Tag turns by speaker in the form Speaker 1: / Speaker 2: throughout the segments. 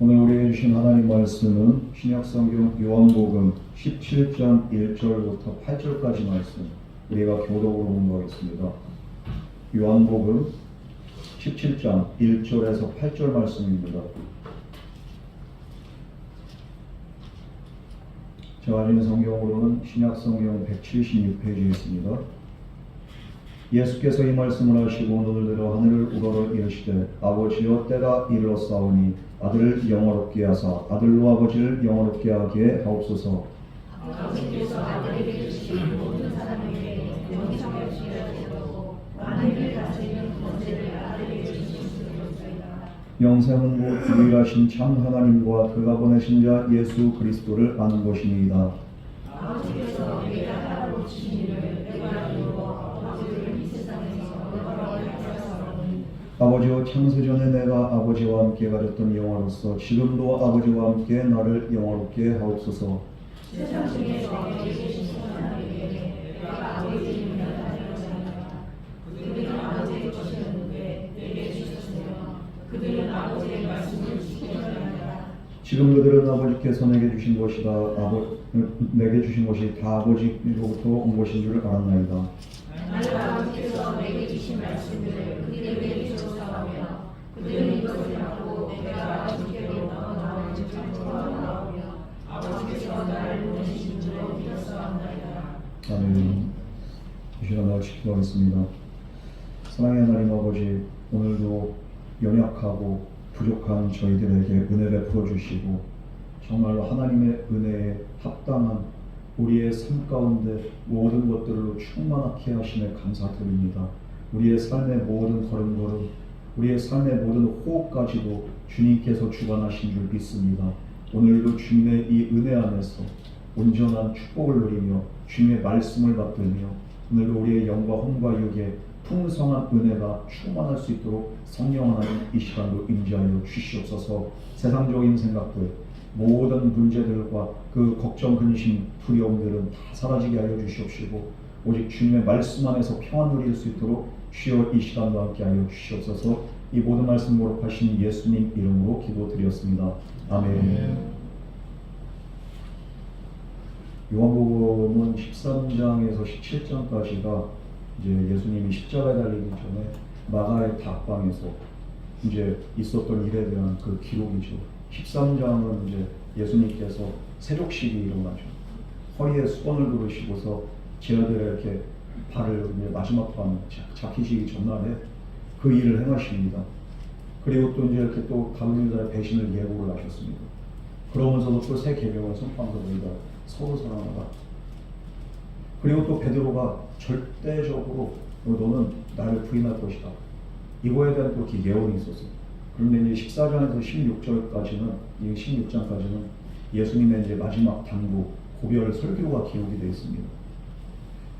Speaker 1: 오늘 우리에게 주신 하나님 말씀은 신약성경 요한복음 17장 1절부터 8절까지 말씀 우리가 교독으로 공부하겠습니다. 요한복음 17장 1절에서 8절 말씀입니다. 제가 가진 성경으로는 신약성경 176페이지에 있습니다. 예수께서 이 말씀을 하시고 눈을 들어 하늘을 우러러 이르시되 아버지여 때가 이르렀사오니 아들을 영화롭게 하사 아들로 아버지를 영화롭게 하게 하옵소서.
Speaker 2: 아버지께서 아들에게 주신 모든 사람에게 영생을 주시려고 만민을 다스리는 권세를 아들에게 주시옵소이다.
Speaker 1: 영생은 곧 유일하신 참 하나님과 그가 보내신 자 예수 그리스도를 아는 것이니이다.
Speaker 2: 아버지께서 내게 따로 주신 이를 내가 이루어 아버지를 이 세상에서 영원하게 하셨사오니
Speaker 1: 아버지와 창세전에 내가 아버지와 함께 가졌던 영화로서 지금도 아버지와 함께 나를 영화롭게 하옵소서.
Speaker 2: 세상 중에서 내게 주신 사람에게 내가 아버지를 나타내었습니다. 그들은 아버지의 것을 묻되 내게 주셨으며 그들은 아버지의 말씀을 지키려 합니다.
Speaker 1: 지금 그들은 아버지께서 내게 주신 것이다. 내게 주신 것이 다 아버지로부터 온 것인 줄 알았나이다.
Speaker 2: 나를 아버지께서 내게 주신 말씀을 그들에게 주셨사오며 그들은 이것을 받고 내가 아버지께로부터 나온 줄로 나오며 아버지께서 나를 보내신 줄로 믿었사옵나이다.
Speaker 1: 아멘. 이 시간 날 지키겠습니다. 사랑의 하나님 아버지, 오늘도 연약하고 부족한 저희들에게 은혜 베풀어 주시고 정말로 하나님의 은혜에 합당한 우리의 삶 가운데 모든 것들로 충만하게 하심에 감사드립니다. 우리의 삶의 모든 걸음걸음, 우리의 삶의 모든 호흡까지도 주님께서 주관하신 줄 믿습니다. 오늘도 주님의 이 은혜 안에서 온전한 축복을 누리며 주님의 말씀을 받들며 오늘도 우리의 영과 혼과 육에 풍성한 은혜가 충만할 수 있도록 성령 하나님 이 시간도 임재하여 주시옵소서. 세상적인 생각들, 모든 문제들과 그 걱정, 근심, 두려움들은 다 사라지게 하여 주시옵시고 오직 주님의 말씀 안에서 평안 누릴 수 있도록 주여 이 시간도 함께 하여 주시옵소서. 이 모든 말씀 모독하신 예수님 이름으로 기도드렸습니다. 아멘. 요한복음은 13장에서 17장까지가 이제 예수님이 십자가에 달리기 전에 마가의 닭방에서 이제 있었던 일에 대한 그 기록이죠. 13장은 이제 예수님께서 세족식이 일어나죠. 허리에 수건을 두르시고서 제자들의 이렇게 발을 이제 마지막 밤 잡히시기 전날에 그 일을 행하십니다. 그리고 또 이제 이렇게 또 다른 유다의 배신을 예고를 하셨습니다. 그러면서도 또 새 계명을 선포하면서 우리가 서로 사랑하라. 그리고 또 베드로가 절대적으로 너는 나를 부인할 것이다. 이거에 대한 또 이렇게 예언이 있었어요. 그런데 이제 14장에서 16절까지는, 이 16장까지는 예수님의 이제 마지막 당부, 고별 설교가 기록이 되어 있습니다.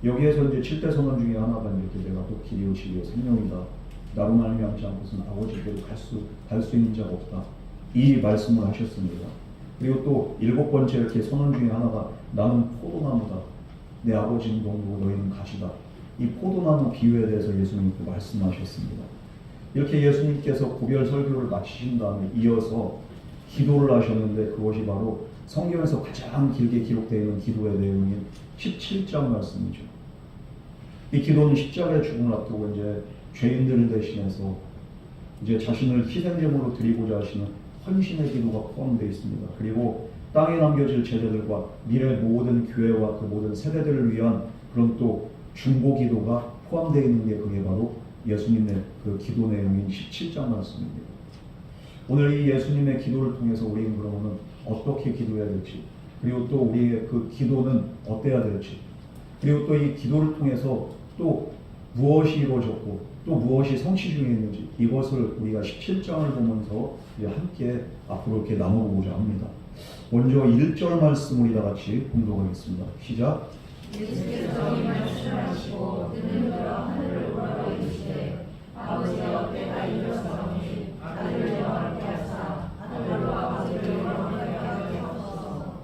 Speaker 1: 여기에서 이제 7대 선언 중에 하나가 이렇게 내가 독히 이웃이 생명이다. 나로 말미암지 않고서는 아버지께로 갈 수 있는 자가 없다. 이 말씀을 하셨습니다. 그리고 또 7번째 이렇게 선언 중에 하나가 나는 포도나무다. 내 아버지는 농부고 너희는 가지다. 이 포도나무 비유에 대해서 예수님께서 말씀하셨습니다. 이렇게 예수님께서 고별 설교를 마치신 다음에 이어서 기도를 하셨는데 그것이 바로 성경에서 가장 길게 기록되어 있는 기도의 내용인 17장 말씀이죠. 이 기도는 십자가의 죽음을 앞두고 이제 죄인들을 대신해서 이제 자신을 희생제물로 드리고자 하시는 헌신의 기도가 포함되어 있습니다. 그리고 땅에 남겨질 제자들과 미래 모든 교회와 그 모든 세대들을 위한 그런 또 중보 기도가 포함되어 있는 게 그게 바로 예수님의 그 기도 내용인 17장 말씀입니다. 오늘 이 예수님의 기도를 통해서 우리는 그러면 어떻게 기도해야 될지, 그리고 또 우리의 그 기도는 어때야 될지, 그리고 또 이 기도를 통해서 또 무엇이 이루어졌고 또 무엇이 성취 중에 있는지 이것을 우리가 17장을 보면서 이제 함께 앞으로 이렇게 나눠보고자 합니다. 먼저 1절 말씀 우리 다 같이 공독하겠습니다. 시작.
Speaker 2: 예수께서 이 말씀하시고 눈을 들어 하늘을 우러러 이르시되 아버지여 때가 이르렀사오니 아들을 영화롭게 하사 아들로 아버지를 영화롭게 하게 하옵소서.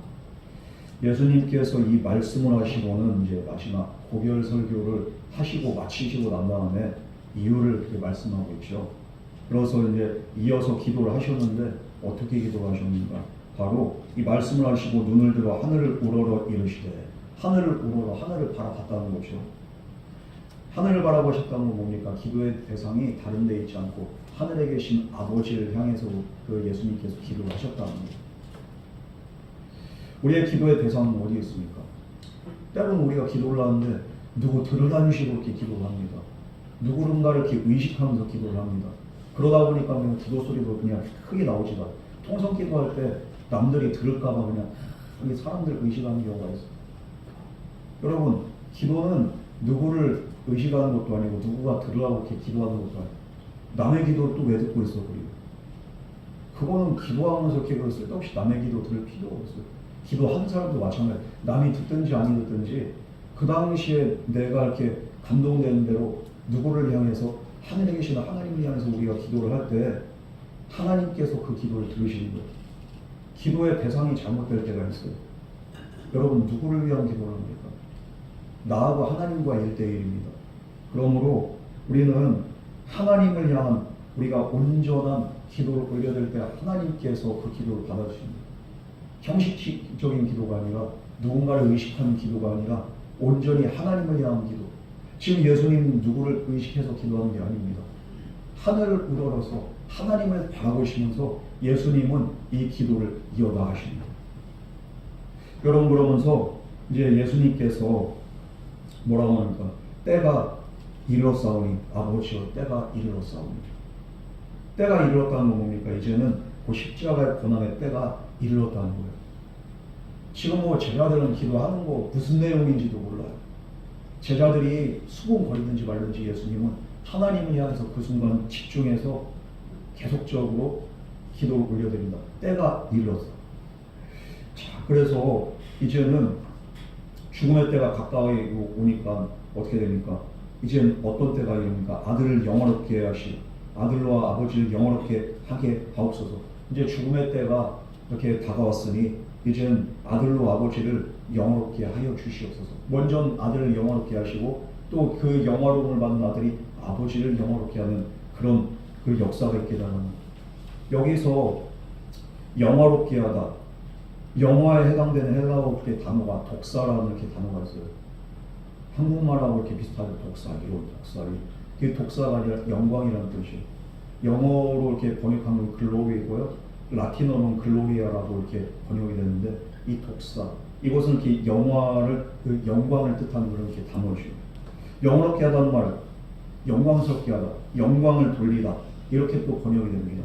Speaker 1: 예수님께서 이 말씀을 하시고는 이제 마지막 고별 설교를 하시고 마치시고 난 다음에 이유를 그렇게 말씀하고 있죠. 그래서 이제 이어서 기도를 하셨는데 어떻게 기도하셨는가? 바로 이 말씀을 하시고 눈을 들어 하늘을 우러러 이르시되, 하늘을 우러러 하늘을 바라봤다는 거죠. 하늘을 바라보셨다는 건 뭡니까? 기도의 대상이 다른 데 있지 않고 하늘에 계신 아버지를 향해서 그 예수님께서 기도를 하셨다는 거예요. 우리의 기도의 대상은 어디 있습니까? 때로는 우리가 기도를 하는데 누구 들으라는 식으로 이렇게 기도를 합니다. 누구른가를 이렇게 의식하면서 기도를 합니다. 그러다 보니까 그냥 기도 소리도 그냥 크게 나오지가 않아요. 통성 기도할 때 남들이 들을까봐 그냥 사람들 의식하는 경우가 있어요. 여러분, 기도는 누구를 의식하는 것도 아니고 누구가 들으라고 이렇게 기도하는 것도 아니고 남의 기도를 또 왜 듣고 있어 그리고 그거는 기도하면서 이렇게 그걸 쓸데없이 남의 기도 들을 필요가 없어요. 기도하는 사람도 마찬가지예요. 남이 듣든지 아니 듣든지 그 당시에 내가 이렇게 감동되는 대로 누구를 향해서 하늘에 계시는 하나님을 향해서 우리가 기도를 할 때 하나님께서 그 기도를 들으시는 거예요. 기도의 대상이 잘못될 때가 있어요. 여러분, 누구를 위한 기도를 합니까? 나하고 하나님과 1대1입니다. 그러므로 우리는 하나님을 향한 우리가 온전한 기도를 올려드릴 때 하나님께서 그 기도를 받아주십니다. 형식적인 기도가 아니라 누군가를 의식하는 기도가 아니라 온전히 하나님을 향한 기도. 지금 예수님 누구를 의식해서 기도하는 게 아닙니다. 하늘을 우러러서 하나님을 바라보시면서 예수님은 이 기도를 이어나가십니다. 여러분, 그러면서 이제 예수님께서 뭐라고 합니까? 때가 이르렀사오니 아버지여 때가 이르렀사오니. 때가 이르렀다는 건 뭡니까? 이제는 그 십자가의 고난의 때가 이르렀다는 거예요. 지금 뭐 제자들은 기도하는 거 무슨 내용인지도 몰라요. 제자들이 수군거리든지 말든지 예수님은 하나님을 향해서 그 순간 집중해서 계속적으로 기도를 올려드린다. 때가 이르렀어. 자, 그래서 이제는 죽음의 때가 가까이 오니까 어떻게 됩니까? 이제는 어떤 때가 이릅니까? 아들을 영원롭게 하시, 아들과 아버지를 영원롭게 하게 하옵소서. 이제 죽음의 때가 이렇게 다가왔으니 이제는 아들로 아버지를 영원롭게 하여 주시옵소서. 먼저 아들을 영원롭게 하시고 또 그 영화로움을 받는 아들이 아버지를 영원롭게 하는 그런 그 역사가 있게 되는 여기서 영화롭게 하다, 영화에 해당되는 헬라어 단어가 독사라는 이렇게 단어가 있어요. 한국말하고 이렇게 비슷하죠. 독사, 이런 독사. 그 독사가 아니라 영광이라는 뜻이에요. 영어로 이렇게 번역하면 글로리고요. 라틴어는 글로리아라고 이렇게 번역이 되는데 이 독사, 이것은 이렇게 영화를 그 영광을 뜻하는 그런 이렇게 단어죠. 영원롭게 하다는 말, 영광스럽게 하다, 영광을 돌리다 이렇게 또 번역이 됩니다.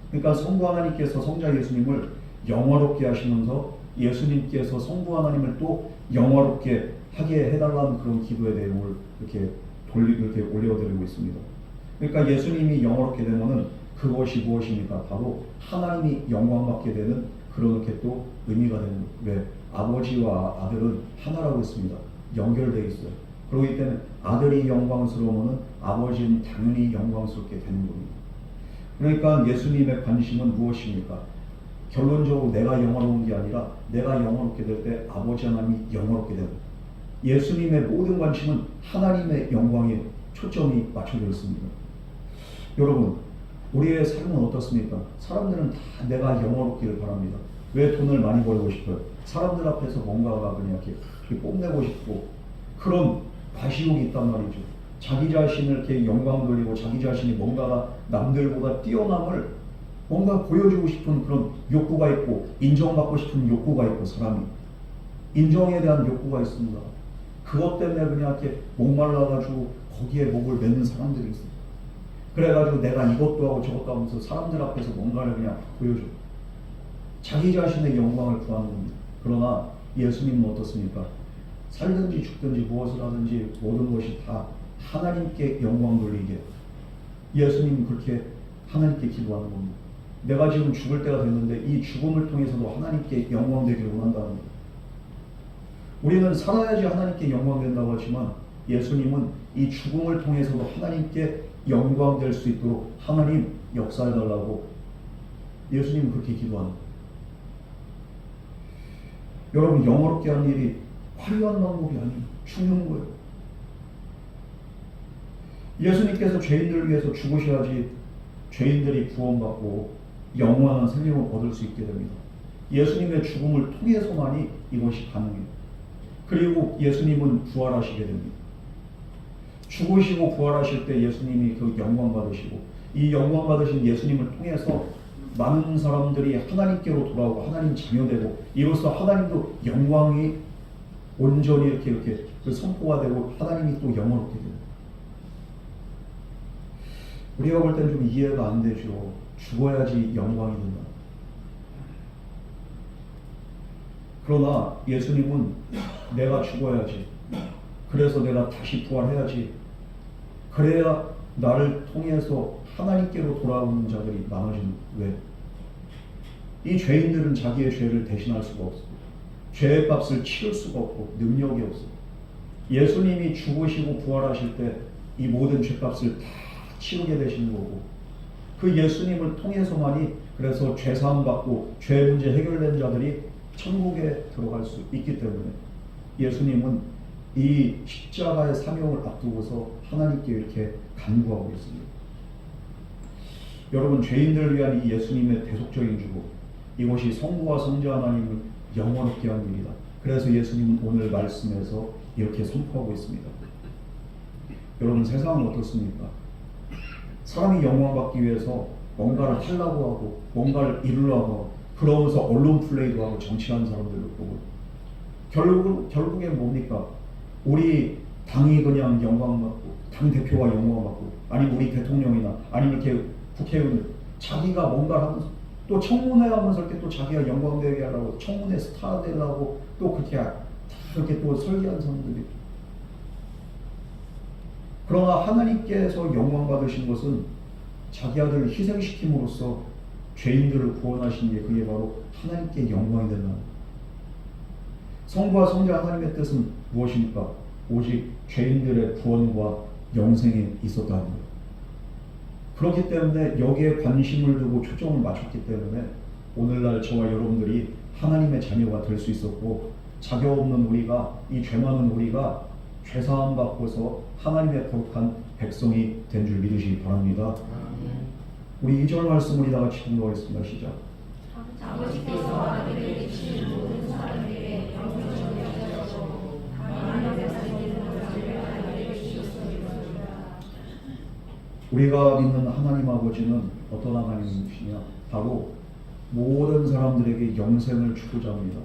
Speaker 1: 그러니까 성부 하나님께서 성자 예수님을 영화롭게 하시면서 예수님께서 성부 하나님을 또 영화롭게 하게 해달라는 그런 기도의 내용을 이렇게 올려드리고 있습니다. 그러니까 예수님이 영화롭게 되면은 그것이 무엇입니까? 바로 하나님이 영광받게 되는 그런 이렇게 또 의미가 되는 거예요. 왜? 아버지와 아들은 하나라고 했습니다. 연결되어 있어요. 그렇기 때문에 아들이 영광스러우면 아버지는 당연히 영광스럽게 되는 겁니다. 그러니까 예수님의 관심은 무엇입니까? 결론적으로 내가 영화로운 게 아니라 내가 영화롭게 될 때 아버지 하나님이 영화롭게 되는 거예요. 예수님의 모든 관심은 하나님의 영광에 초점이 맞춰져 있습니다. 여러분, 우리의 삶은 어떻습니까? 사람들은 다 내가 영화롭기를 바랍니다. 왜 돈을 많이 벌고 싶어요? 사람들 앞에서 뭔가가 그냥 이렇게 뽐내고 싶고 그런 과시욕이 있단 말이죠. 자기 자신을 이렇게 영광 돌리고 자기 자신이 뭔가가 남들보다 뛰어남을 뭔가 보여주고 싶은 그런 욕구가 있고 인정받고 싶은 욕구가 있고 사람이 인정에 대한 욕구가 있습니다. 그것 때문에 그냥 이렇게 목말라가지고 거기에 목을 매는 사람들이 있어요. 그래가지고 내가 이것도 하고 저것도 하면서 사람들 앞에서 뭔가를 그냥 보여줘. 자기 자신의 영광을 구하는 겁니다. 그러나 예수님은 어떻습니까? 살든지 죽든지 무엇을 하든지 모든 것이 다 하나님께 영광 돌리게. 예수님은 그렇게 하나님께 기도하는 겁니다. 내가 지금 죽을 때가 됐는데 이 죽음을 통해서도 하나님께 영광 되기를 원한다는 겁니다. 우리는 살아야지 하나님께 영광 된다고 하지만 예수님은 이 죽음을 통해서도 하나님께 영광 될 수 있도록 하나님 역사해달라고 예수님은 그렇게 기도하는 거예요. 여러분, 영어롭게 하는 일이 화려한 방법이 아니에요. 죽는 거예요. 예수님께서 죄인들을 위해서 죽으셔야지 죄인들이 구원받고 영원한 생명을 얻을 수 있게 됩니다. 예수님의 죽음을 통해서만이 이것이 가능해요. 그리고 예수님은 부활하시게 됩니다. 죽으시고 부활하실 때 예수님이 그 영광 받으시고, 이 영광 받으신 예수님을 통해서 많은 사람들이 하나님께로 돌아오고 하나님 자녀되고, 이로써 하나님도 영광이 온전히 이렇게 그 선포가 되고 하나님이 또 영원롭게 됩니다. 우리가 볼 땐 좀 이해가 안 되죠. 죽어야지 영광이 된다. 그러나 예수님은 내가 죽어야지, 그래서 내가 다시 부활해야지, 그래야 나를 통해서 하나님께로 돌아오는 자들이 많아지는. 왜? 이 죄인들은 자기의 죄를 대신할 수가 없고 죄의 값을 치를 수가 없고 능력이 없어. 예수님이 죽으시고 부활하실 때 이 모든 죄값을 다 치르게 되시는 거고, 그 예수님을 통해서만이 그래서 죄사함 받고 죄 문제 해결된 자들이 천국에 들어갈 수 있기 때문에 예수님은 이 십자가의 사명을 앞두고서 하나님께 이렇게 간구하고 있습니다. 여러분, 죄인들을 위한 이 예수님의 대속적인 주고, 이것이 성부와 성자 하나님을 영원롭게 한 일이다. 그래서 예수님은 오늘 말씀에서 이렇게 선포하고 있습니다. 여러분, 세상은 어떻습니까? 사람이 영광받기 위해서 뭔가를 하려고 하고 뭔가를 이루려고 하고, 그러면서 언론 플레이도 하고 정치하는 사람들도 보고, 결국엔 뭡니까? 우리 당이 그냥 영광받고, 당 대표가 영광받고, 아니면 우리 대통령이나 아니면 이렇게 국회의원 자기가 뭔가를 하면서 또 청문회 하면서 이렇게 또 자기가 영광되게 하려고 청문회 스타 되려고 또 그렇게 또 설계한 사람들이. 그러나 하나님께서 영광 받으신 것은 자기 아들을 희생시킴으로써 죄인들을 구원하신 게, 그게 바로 하나님께 영광이 된다. 성부와 성자 하나님의 뜻은 무엇입니까? 오직 죄인들의 구원과 영생에 있었다는 거예요. 그렇기 때문에 여기에 관심을 두고 초점을 맞췄기 때문에 오늘날 저와 여러분들이 하나님의 자녀가 될 수 있었고, 자격 없는 우리가, 이 죄 많은 우리가 죄사함 받고서 하나님의 거룩한 백성이 된 줄 믿으시기 바랍니다. 우리 2절 말씀을 다 같이 공부하겠습니다. 시작.
Speaker 2: 아버지께서 아들에게 주신 모든 사람에게 영생을 여자시고 하나님의 자녀되는 자를 아들에게 주셨습니다.
Speaker 1: 우리가 믿는 하나님 아버지는 어떤 하나님이시냐? 바로 모든 사람들에게 영생을 주고자 합니다.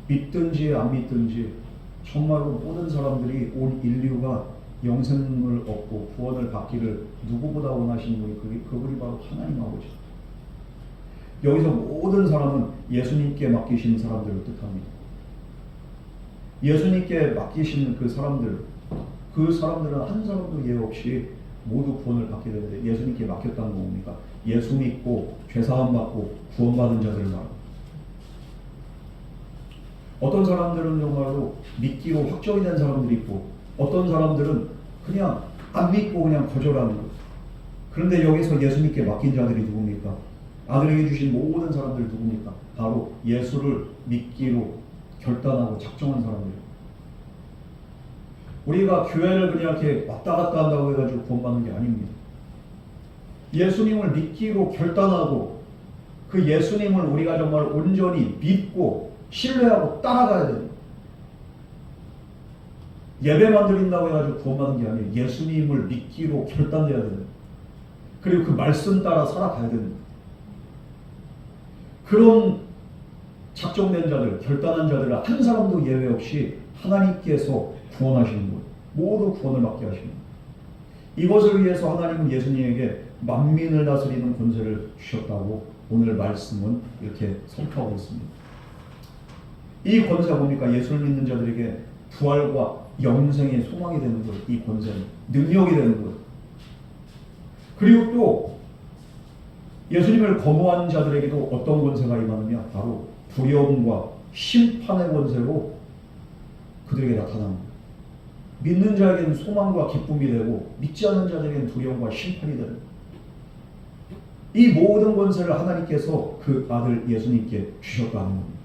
Speaker 1: 믿든지 안 믿든지 정말로 모든 사람들이, 온 인류가 영생을 얻고 구원을 받기를 누구보다 원하시는 분이 그분이 바로 하나님 아버지. 여기서 모든 사람은 예수님께 맡기신 사람들을 뜻합니다. 예수님께 맡기신 그 사람들은 한 사람도 예외 없이 모두 구원을 받게 되는데, 예수님께 맡겼다는 거 뭡니까? 예수 믿고 죄사함 받고 구원받은 자들을 말합니다. 어떤 사람들은 정말로 믿기로 확정이 된 사람들이 있고, 어떤 사람들은 그냥 안 믿고 그냥 거절하는 거예요. 그런데 여기서 예수님께 맡긴 자들이 누굽니까? 아들에게 주신 모든 사람들이 누굽니까? 바로 예수를 믿기로 결단하고 작정한 사람들이에요. 우리가 교회를 그냥 이렇게 왔다 갔다 한다고 해가지고 구원받는 게 아닙니다. 예수님을 믿기로 결단하고 그 예수님을 우리가 정말 온전히 믿고 신뢰하고 따라가야 됩니다. 예배만 드린다고 해가지고 구원받는 게 아니에요. 예수님을 믿기로 결단해야 됩니다. 그리고 그 말씀 따라 살아가야 됩니다. 그런 작정된 자들, 결단한 자들을 한 사람도 예외 없이 하나님께서 구원하시는 거예요. 모두 구원을 받게 하십니다. 이것을 위해서 하나님은 예수님에게 만민을 다스리는 권세를 주셨다고 오늘 말씀은 이렇게 선포하고 있습니다. 이 권세가 뭡니까? 예수를 믿는 자들에게 부활과 영생의 소망이 되는 거예요. 이 권세는 능력이 되는 거예요. 그리고 또 예수님을 거부하는 자들에게도 어떤 권세가 임하느냐? 바로 두려움과 심판의 권세로 그들에게 나타납니다. 믿는 자에게는 소망과 기쁨이 되고, 믿지 않는 자들에게는 두려움과 심판이 되는 거예요. 이 모든 권세를 하나님께서 그 아들 예수님께 주셨다는 겁니다.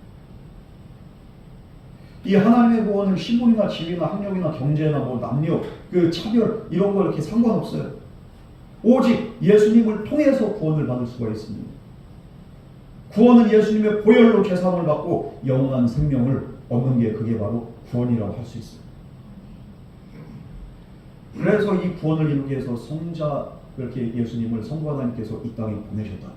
Speaker 1: 이 하나님의 구원은 신분이나 지위나 학력이나 경제나 뭐 남녀, 그 차별 이런 거 이렇게 상관없어요. 오직 예수님을 통해서 구원을 받을 수가 있습니다. 구원은 예수님의 보혈로 죄사함을 받고 영원한 생명을 얻는 게 그게 바로 구원이라고 할 수 있어요. 그래서 이 구원을 이루기 위해서 성자 이렇게 예수님을 성부 하나님께서 이 땅에 보내셨다.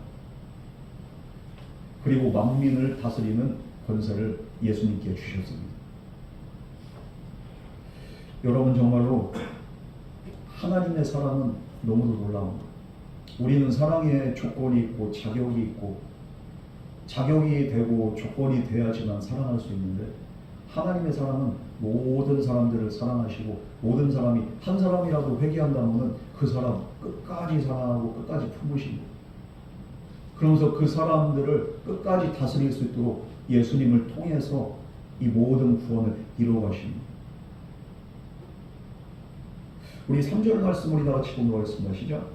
Speaker 1: 그리고 만민을 다스리는 권세를 예수님께 주셨습니다. 여러분 정말로 하나님의 사랑은 너무도 놀라운 거예요. 우리는 사랑에 조건이 있고 자격이 있고 자격이 되고 조건이 돼야지만 사랑할 수 있는데 하나님의 사랑은 모든 사람들을 사랑하시고 모든 사람이 한 사람이라도 회개한다면 그 사람 끝까지 사랑하고 끝까지 품으시고 그러면서 그 사람들을 끝까지 다스릴 수 있도록 예수님을 통해서 이 모든 구원을 이루어 가십니다. 우리 3절 말씀을 다 같이 보도록 하겠습니다. 시작.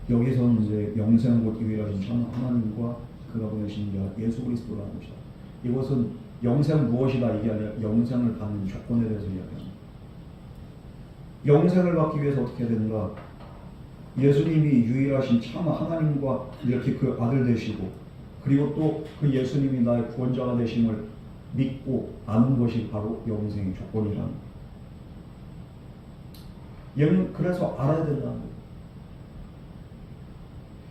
Speaker 1: 여기서는 이제 영생 곧 유일하신 참 하나님과 그가 보내신 예수 그리스도라는 것이다. 이것은 영생 무엇이다 이게 아니라 영생을 받는 조건에 대해서 이야기합니다. 영생을 받기 위해서 어떻게 해야 되는가? 예수님이 유일하신 참 하나님과 이렇게 그 아들 되시고 그리고 또 그 예수님이 나의 구원자가 되심을 믿고 아는 것이 바로 영생의 조건이라는 거예요. 그래서 알아야 된다는 거예요.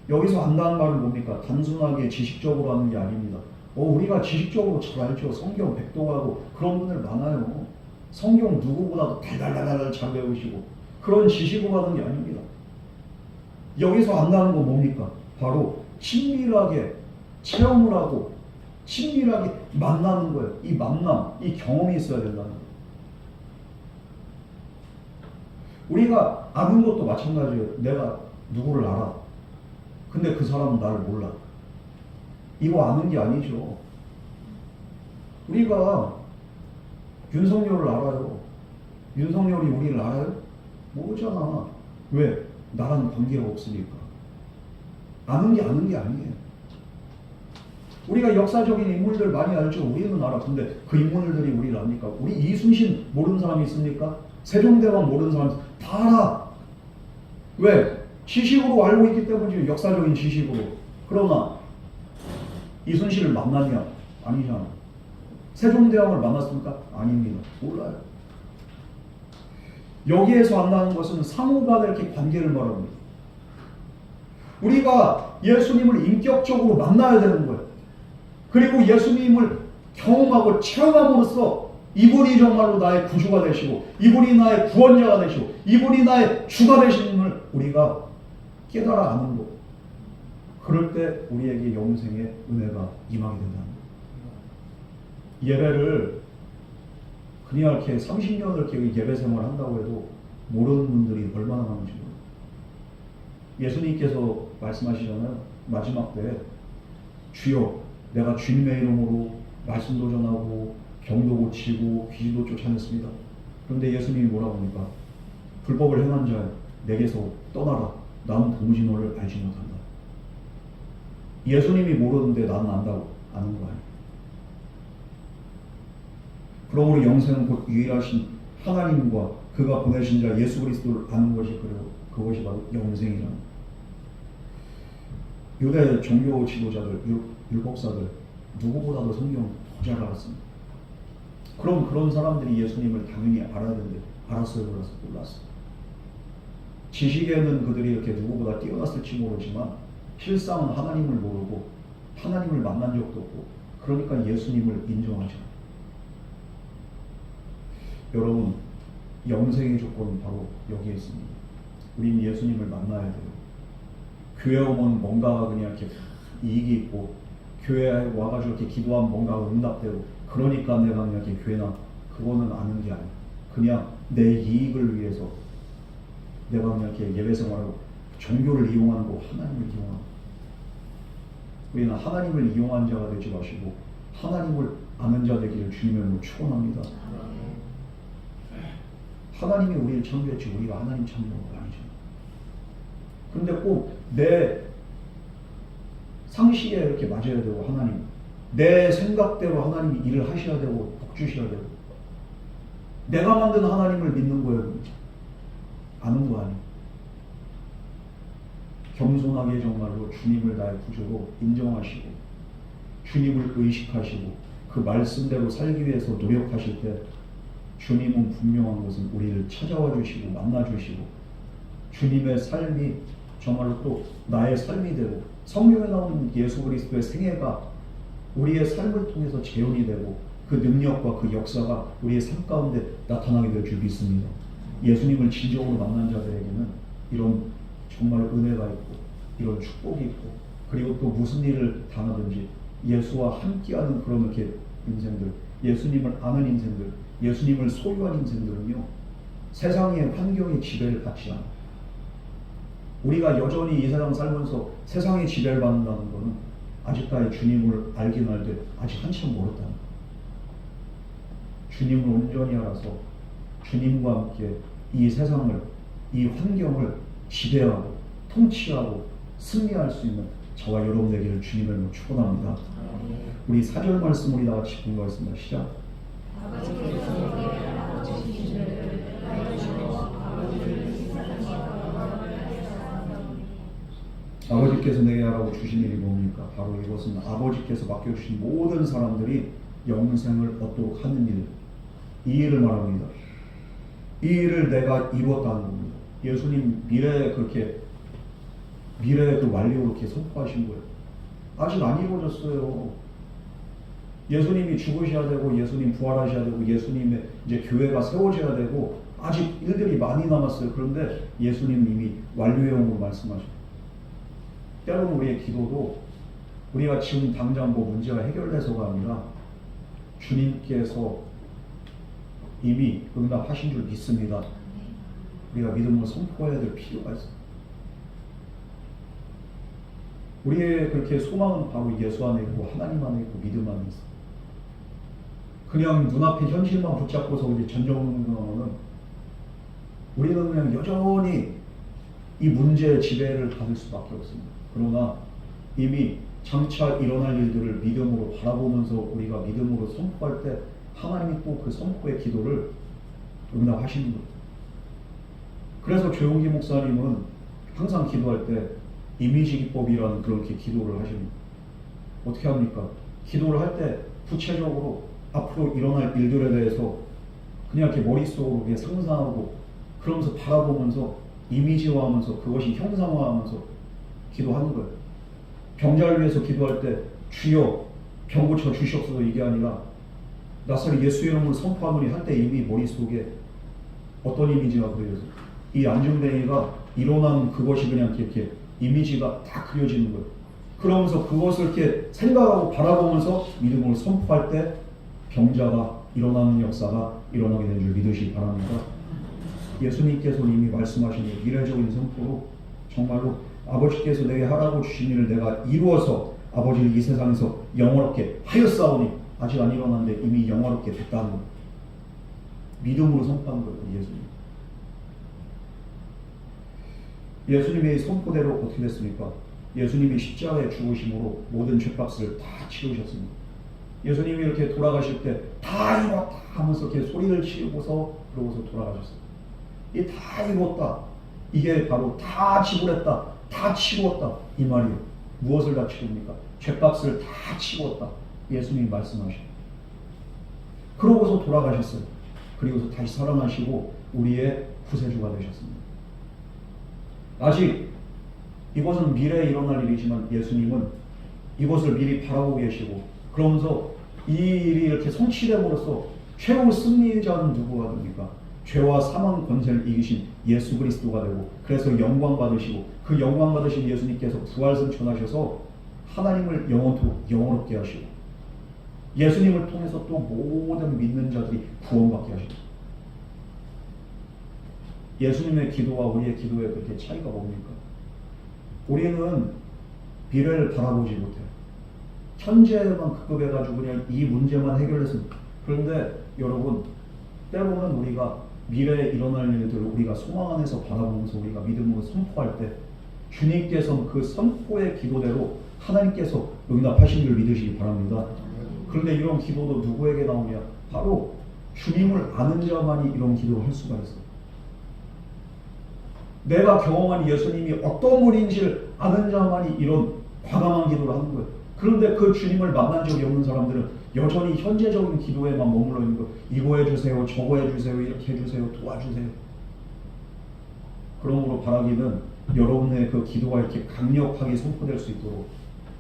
Speaker 1: 여기서 안다는 말은 뭡니까? 단순하게 지식적으로 하는 게 아닙니다. 우리가 지식적으로 잘 알죠. 성경 백독하고 그런 분들 많아요. 성경 누구보다도 달달달달 잘 배우시고 그런 지식으로 하는 게 아닙니다. 여기서 안다는 건 뭡니까? 바로 친밀하게 체험을 하고 친밀하게 만나는 거예요. 이 만남, 이 경험이 있어야 된다는 거예요. 우리가 아는 것도 마찬가지예요. 내가 누구를 알아. 근데 그 사람은 나를 몰라. 이거 아는 게 아니죠. 우리가 윤석열을 알아요. 윤석열이 우리를 알아요? 모르잖아. 왜? 나랑 관계가 없으니까. 아는 게 아니에요. 우리가 역사적인 인물들 많이 알죠. 우리는 알아. 근데 그 인물들이 우리를 압니까? 우리 이순신 모르는 사람이 있습니까? 세종대왕 모르는 사람 다 알아. 왜? 지식으로 알고 있기 때문이죠. 역사적인 지식으로. 그러나 이순신을 만났냐? 아니잖아. 세종대왕을 만났습니까? 아닙니다. 몰라요. 여기에서 안다는 것은 상호간의 이렇게 관계를 말합니다. 우리가 예수님을 인격적으로 만나야 되는 거예요. 그리고 예수님을 경험하고 체험함으로써 이분이 정말로 나의 구주가 되시고 이분이 나의 구원자가 되시고 이분이 나의 주가 되심을 우리가 깨달아 아는 것. 그럴 때 우리에게 영생의 은혜가 임하게 된다는 거예요. 예배를 그냥 이렇게 30년을 이렇게 예배 생활을 한다고 해도 모르는 분들이 얼마나 많은지 모르겠어요. 예수님께서 말씀하시잖아요. 마지막 때 주여 내가 주님의 이름으로 말씀도 전하고 병도 고치고 귀신도 쫓아냈습니다. 그런데 예수님이 뭐라고 합니까? 불법을 행한 자여 내게서 떠나라. 나는 도무지 너를 알지 못한다. 예수님이 모르는데 나는 안다고 아는 거 아니에요. 그러므로 영생은 곧 유일하신 하나님과 그가 보내신 자 예수 그리스도를 아는 것이 그리고 그것이 바로 영생이라는 거예요. 유대 종교 지도자들, 율법사들 누구보다도 성경 더 잘 알았습니다. 그럼 그런 사람들이 예수님을 당연히 알아야 되는데 알았어요? 몰랐어요? 지식에는 그들이 이렇게 누구보다 뛰어났을지 모르지만 실상은 하나님을 모르고 하나님을 만난 적도 없고 그러니까 예수님을 인정하죠. 여러분 영생의 조건은 바로 여기에 있습니다. 우리는 예수님을 만나야 돼요. 교회 오면 뭔가 그냥 이렇게 이익이 있고 교회에 와가지고 이렇게 기도하면 뭔가 응답되고 그러니까 내가 그냥 이렇게 교회 나 그거는 아는 게 아니에요. 그냥 내 이익을 위해서 내가 그냥 이렇게 예배 생활하고 종교를 이용하는 거 하나님을 이용하는 거. 우리는 하나님을 이용한 자가 되지 마시고 하나님을 아는 자 되기를 주님의 축원합니다. 하나님이 우리를 창조했지 우리가 하나님 창조한 거 아니죠. 근데 꼭 내 상식에 이렇게 맞아야 되고 하나님 내 생각대로 하나님이 일을 하셔야 되고 주셔야 되고, 내가 만든 하나님을 믿는 거예요. 아는 거 아니에요. 겸손하게 정말로 주님을 나의 구주로 인정하시고 주님을 의식하시고 그 말씀대로 살기 위해서 노력하실 때 주님은 분명한 것은 우리를 찾아와 주시고 만나 주시고 주님의 삶이 정말로 또 나의 삶이 되고 성경에 나오는 예수 그리스도의 생애가 우리의 삶을 통해서 재현이 되고 그 능력과 그 역사가 우리의 삶 가운데 나타나게 될 줄 믿습니다. 예수님을 진정으로 만난 자들에게는 이런 정말 은혜가 있고 이런 축복이 있고 그리고 또 무슨 일을 당하든지 예수와 함께하는 그런 이렇게 인생들, 예수님을 아는 인생들, 예수님을 소유한 인생들은요 세상의 환경의 지배를 받지 않아요. 우리가 여전히 이 세상 살면서 세상의 지배를 받는다는 것은 아직까지 주님을 알긴 알되 아직 한참 멀었다는 거예요. 주님을 온전히 알아서 주님과 함께 이 세상을, 이 환경을 지배하고 통치하고 승리할 수 있는 저와 여러분 되기를 주님을 축원합니다. 우리 4절 말씀 우리 다 같이 공부하겠습니다. 시작. 아버지께서 내게 하라고 주신 일이 뭡니까? 바로 이것은 아버지께서 맡겨주신 모든 사람들이 영생을 얻도록 하는 일, 이 일을 말합니다. 이 일을 내가 이루었다는 겁니다. 예수님 미래에 그 완료로 이렇게 선포하신 거예요. 아직 안 이루어졌어요. 예수님이 죽으셔야 되고 예수님 부활하셔야 되고 예수님의 이제 교회가 세워져야 되고 아직 일들이 많이 남았어요. 그런데 예수님 이미 완료형으로 말씀하셨어요. 때로는 우리의 기도도 우리가 지금 당장 뭐 문제가 해결돼서가 아니라 주님께서 이미 응답하신 줄 믿습니다. 우리가 믿음으로 선포해야 될 필요가 있습니다. 우리의 그렇게 소망은 바로 예수 안에 있고 하나님 안에 있고 믿음 안에 있습니다. 그냥 눈앞의 현실만 붙잡고서 우리 전전긍긍하면은 우리는 그냥 여전히 이 문제의 지배를 받을 수밖에 없습니다. 그러나 이미 장차 일어날 일들을 믿음으로 바라보면서 우리가 믿음으로 선포할 때 하나님이 꼭 그 선포의 기도를 응답하시는 거예요. 그래서 조용기 목사님은 항상 기도할 때 이미지 기법이라는 그렇게 기도를 하십니다. 어떻게 합니까? 기도를 할 때 구체적으로 앞으로 일어날 일들에 대해서 그냥 이렇게 머릿속으로 그냥 상상하고 그러면서 바라보면서 이미지화하면서 그것이 형상화하면서 기도하는 거예요. 병자를 위해서 기도할 때 주여 병 고쳐 주시옵소서 이게 아니라 나사렛 예수의 이름으로 선포하노니 할 때 이미 머릿속에 어떤 이미지가 그려져서 이 안중뱅이가 일어나는 그것이 그냥 이렇게 이미지가 다 그려지는 거예요. 그러면서 그것을 이렇게 생각하고 바라보면서 믿음으로 선포할 때 병자가 일어나는 역사가 일어나게 된 줄 믿으시기 바랍니다. 예수님께서 이미 말씀하신 미래적인 선포로 정말로 아버지께서 내게 하라고 주신 일을 내가 이루어서 아버지를 이 세상에서 영원롭게 하였사오니 아직 안 일어났는데 이미 영원롭게 됐다는 거예요. 믿음으로 선포한 거예요. 예수님의 선포대로 어떻게 됐습니까? 예수님이 십자가에 죽으심으로 모든 죄값을 다 치르셨습니다. 예수님이 이렇게 돌아가실 때 다 이뤘다 하면서 이렇게 소리를 치고서 그러고서 돌아가셨어요. 이 다 이뤘다. 이게 바로 다 지불했다. 다 치루었다. 이 말이에요. 무엇을 다 치릅니까? 죄값을 다 치루었다. 예수님이 말씀하셔요. 그러고서 돌아가셨어요. 그리고서 다시 살아나시고 우리의 구세주가 되셨습니다. 아직 이것은 미래에 일어날 일이지만 예수님은 이것을 미리 바라보고 계시고 그러면서 이 일이 이렇게 성취됨으로써 최후 승리자는 누구가 됩니까? 죄와 사망 권세를 이기신 예수 그리스도가 되고 그래서 영광 받으시고 그 영광 받으신 예수님께서 부활 승천하셔서 하나님을 영원토록 영원롭게 하시고 예수님을 통해서 또 모든 믿는 자들이 구원받게 하시고 예수님의 기도와 우리의 기도의 그렇게 차이가 뭡니까? 우리는 미래를 바라보지 못해요. 현재만 급급해가지고 그냥 이 문제만 해결했습니다. 그런데 여러분 때로는 우리가 미래에 일어날 일들을 우리가 소망 안에서 바라보면서 우리가 믿음으로 선포할 때 주님께서 그 선포의 기도대로 하나님께서 응답하신 줄 믿으시기 바랍니다. 그런데 이런 기도도 누구에게 나오냐? 바로 주님을 아는 자만이 이런 기도를 할 수가 있어요. 내가 경험한 예수님이 어떤 분인지를 아는 자만이 이런 과감한 기도를 하는 거예요. 그런데 그 주님을 만난 적이 없는 사람들은 여전히 현재적인 기도에만 머물러 있는 거예요. 이거 해주세요, 저거 해주세요, 이렇게 해주세요, 도와주세요. 그러므로 바라기는 여러분의 그 기도가 이렇게 강력하게 선포될 수 있도록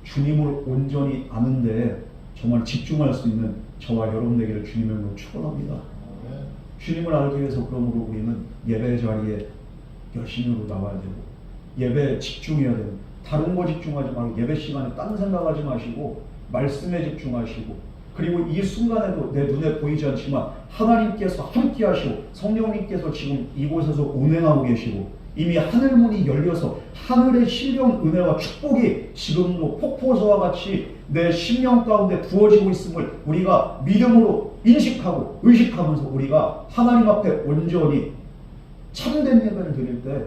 Speaker 1: 주님을 온전히 아는 데에 정말 집중할 수 있는 저와 여러분에게를 주님의 이름으로 축원합니다. 주님을 알기 위해서 그러므로 우리는 예배 자리에 열심히 나와야 되고 예배에 집중해야 되고 다른 거 집중하지 말고 예배 시간에 딴 생각하지 마시고 말씀에 집중하시고 그리고 이 순간에도 내 눈에 보이지 않지만 하나님께서 함께 하시고 성령님께서 지금 이곳에서 운행하고 계시고 이미 하늘문이 열려서 하늘의 신령 은혜와 축복이 지금도 폭포수와 같이 내 심령 가운데 부어지고 있음을 우리가 믿음으로 인식하고 의식하면서 우리가 하나님 앞에 온전히 참된 예배를 드릴 때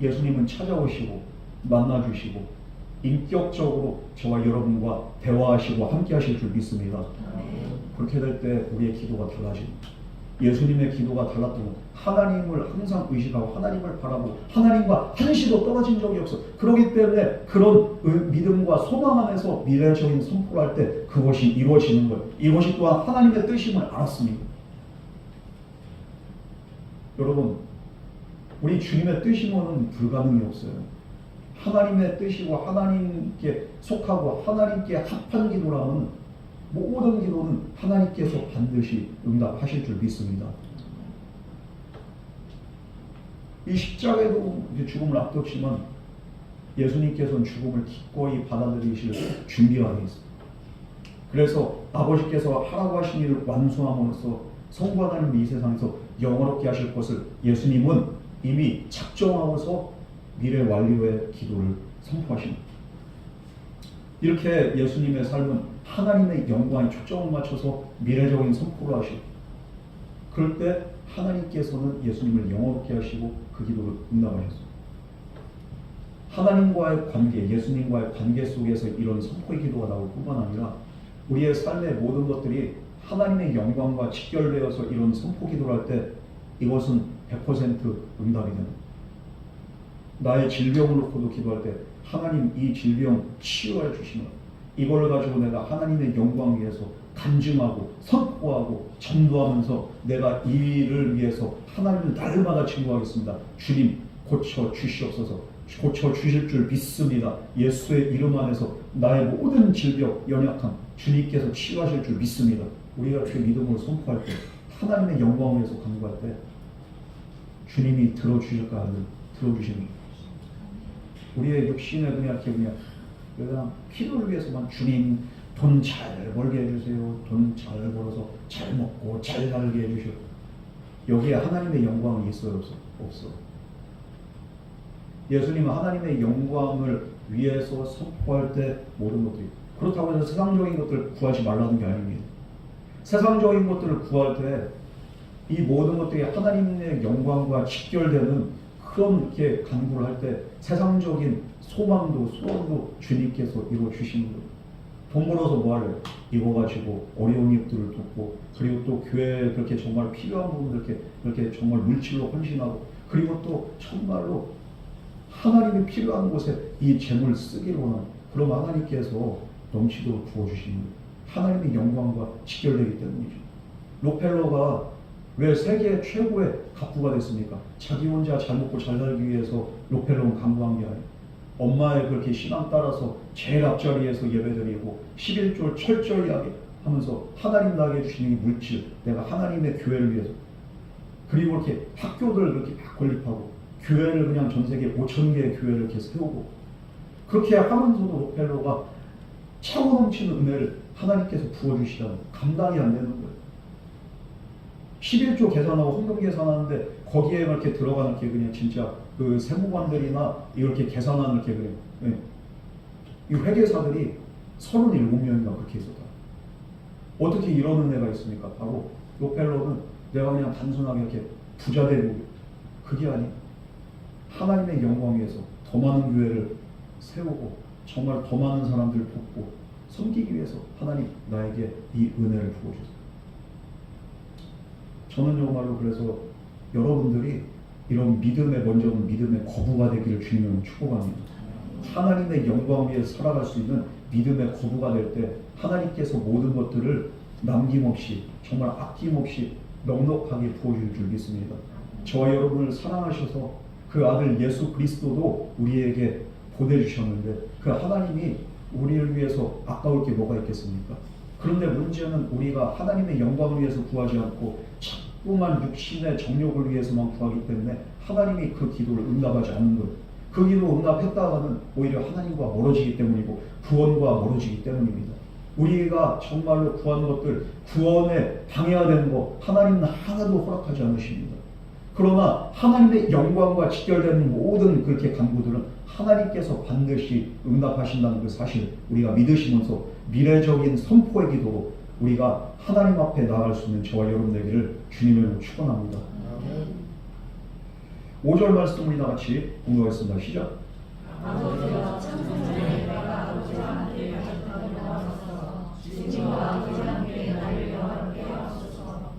Speaker 1: 예수님은 찾아오시고 만나주시고 인격적으로 저와 여러분과 대화하시고 함께 하실 줄 믿습니다. 그렇게 될 때 우리의 기도가 달라집니다. 예수님의 기도가 달랐던 것, 하나님을 항상 의식하고 하나님을 바라보고 하나님과 한시도 떨어진 적이 없어. 그렇기 때문에 그런 믿음과 소망 안에서 미래적인 선포를 할 때 그것이 이루어지는 거예요. 이것이 또한 하나님의 뜻임을 알았습니다. 여러분, 우리 주님의 뜻이면은 불가능이 없어요. 하나님의 뜻이고 하나님께 속하고 하나님께 합한 기도라면 모든 기도는 하나님께서 반드시 응답하실 줄 믿습니다. 이 십자가에도 죽음을 앞뒀지만 예수님께서는 죽음을 기꺼이 받아들이실 준비가 되어 있습니다. 그래서 아버지께서 하라고 하신 일을 완수함으로써 성부 하나님이 이 세상에서 영원롭게 하실 것을 예수님은 이미 작정하고서 미래 완료의 기도를 선포하십니다. 이렇게 예수님의 삶은 하나님의 영광에 초점을 맞춰서 미래적인 선포를 하시고 그럴 때 하나님께서는 예수님을 영원롭게 하시고 그 기도를 응답하셨습니다. 하나님과의 관계, 예수님과의 관계 속에서 이런 선포의 기도가 나올 뿐만 아니라 우리의 삶의 모든 것들이 하나님의 영광과 직결되어서 이런 선포 기도를 할 때 이것은 100% 응답이 됩니다. 나의 질병을 놓고도 기도할 때 하나님 이 질병 치유해 주시면 이걸 가지고 내가 하나님의 영광 위해서 간증하고 선포하고 전도하면서 내가 이 일을 위해서 하나님을 날마다 증거하겠습니다. 주님 고쳐 주시옵소서. 고쳐 주실 줄 믿습니다. 예수의 이름 안에서 나의 모든 질병 연약함 주님께서 치유하실 줄 믿습니다. 우리가 그 믿음으로 선포할 때 하나님의 영광을 위해서 간구할 때 주님이 들어주실까 하는 들어주십니다. 우리의 육신에 그냥 필요를 위해서만 주님 돈 잘 벌게 해주세요. 돈 잘 벌어서 잘 먹고 잘 살게 해주시오. 여기에 하나님의 영광이 있어요? 없어. 예수님은 하나님의 영광을 위해서 선포할 때 모든 것들이 그렇다고 해서 세상적인 것들을 구하지 말라는 게 아닙니다. 세상적인 것들을 구할 때 이 모든 것들이 하나님의 영광과 직결되는 그런 이렇게 간구를 할 때 세상적인 소망도 소원도 주님께서 이루어 주시는 거예요. 돈 벌어서 뭐 할래요? 이거 가지고 어려운 이웃들을 돕고 그리고 또 교회에 그렇게 정말 필요한 부분을 이렇게 정말 물질로 헌신하고 그리고 또 정말로 하나님이 필요한 곳에 이 재물 쓰기를 원하는 그럼 하나님께서 넘치도록 부어주시는 거예요. 하나님의 영광과 직결되기 때문이죠. 록펠러가 왜 세계 최고의 갑부가 됐습니까? 자기 혼자 잘 먹고 잘 살기 위해서 록펠러는 강구한 게 아니에요. 엄마의 그렇게 신앙 따라서 제일 앞자리에서 예배드리고 11조를 철저히 하게 하면서 하나님 나게 해주시는 이 물질 내가 하나님의 교회를 위해서 그리고 이렇게 학교들을 그렇게 막 건립하고 교회를 그냥 전 세계 5,000개의 교회를 이렇게 세우고 그렇게 하면서도 록펠러가 차고 넘치는 은혜를 하나님께서 부어주시다는 감당이 안 되는 거예요. 11조 계산하고 헌금 계산하는데 거기에 이렇게 들어가는 게 그냥 진짜 그 세무관들이나 이렇게 계산하는 이렇게 그래요. 네. 이 회계사들이 37명인가 그렇게 있었다. 어떻게 이런 은혜가 있습니까? 바로 록펠러는 내가 그냥 단순하게 이렇게 부자 되고 그게 아니 하나님의 영광 위해서 더 많은 교회를 세우고 정말 더 많은 사람들을 돕고 섬기기 위해서 하나님 나에게 이 은혜를 부어주세요. 저는 정말로 그래서 여러분들이 이런 믿음의 먼저는 믿음의 거부가 되기를 주님은 축복합니다. 하나님의 영광 위에 살아갈 수 있는 믿음의 거부가 될 때 하나님께서 모든 것들을 남김없이 정말 아낌없이 넉넉하게 부어줄 줄 믿습니다. 저와 여러분을 사랑하셔서 그 아들 예수 그리스도도 우리에게 보내주셨는데 그 하나님이 우리를 위해서 아까울 게 뭐가 있겠습니까? 그런데 문제는 우리가 하나님의 영광을 위해서 구하지 않고 자꾸만 육신의 정욕을 위해서만 구하기 때문에 하나님이 그 기도를 응답하지 않는 거예요. 그 기도 응답했다가는 오히려 하나님과 멀어지기 때문이고 구원과 멀어지기 때문입니다. 우리가 정말로 구하는 것들, 구원에 방해가 되는 것 하나님은 하나도 허락하지 않으십니다. 그러나 하나님의 영광과 직결되는 모든 그렇게 간구들은 하나님께서 반드시 응답하신다는 그 사실 우리가 믿으시면서 미래적인 선포의 기도로 우리가 하나님 앞에 나아갈 수 있는 저와 여러분 되기를 주님을 축원합니다. 5절 말씀 우리 다 같이 공부하겠습니다. 시작.
Speaker 2: 아버지여 창세전에 내가 아버지와 함께 약속하게 하소서. 지금과 아버지와 함께 나를 영화롭게 하소서.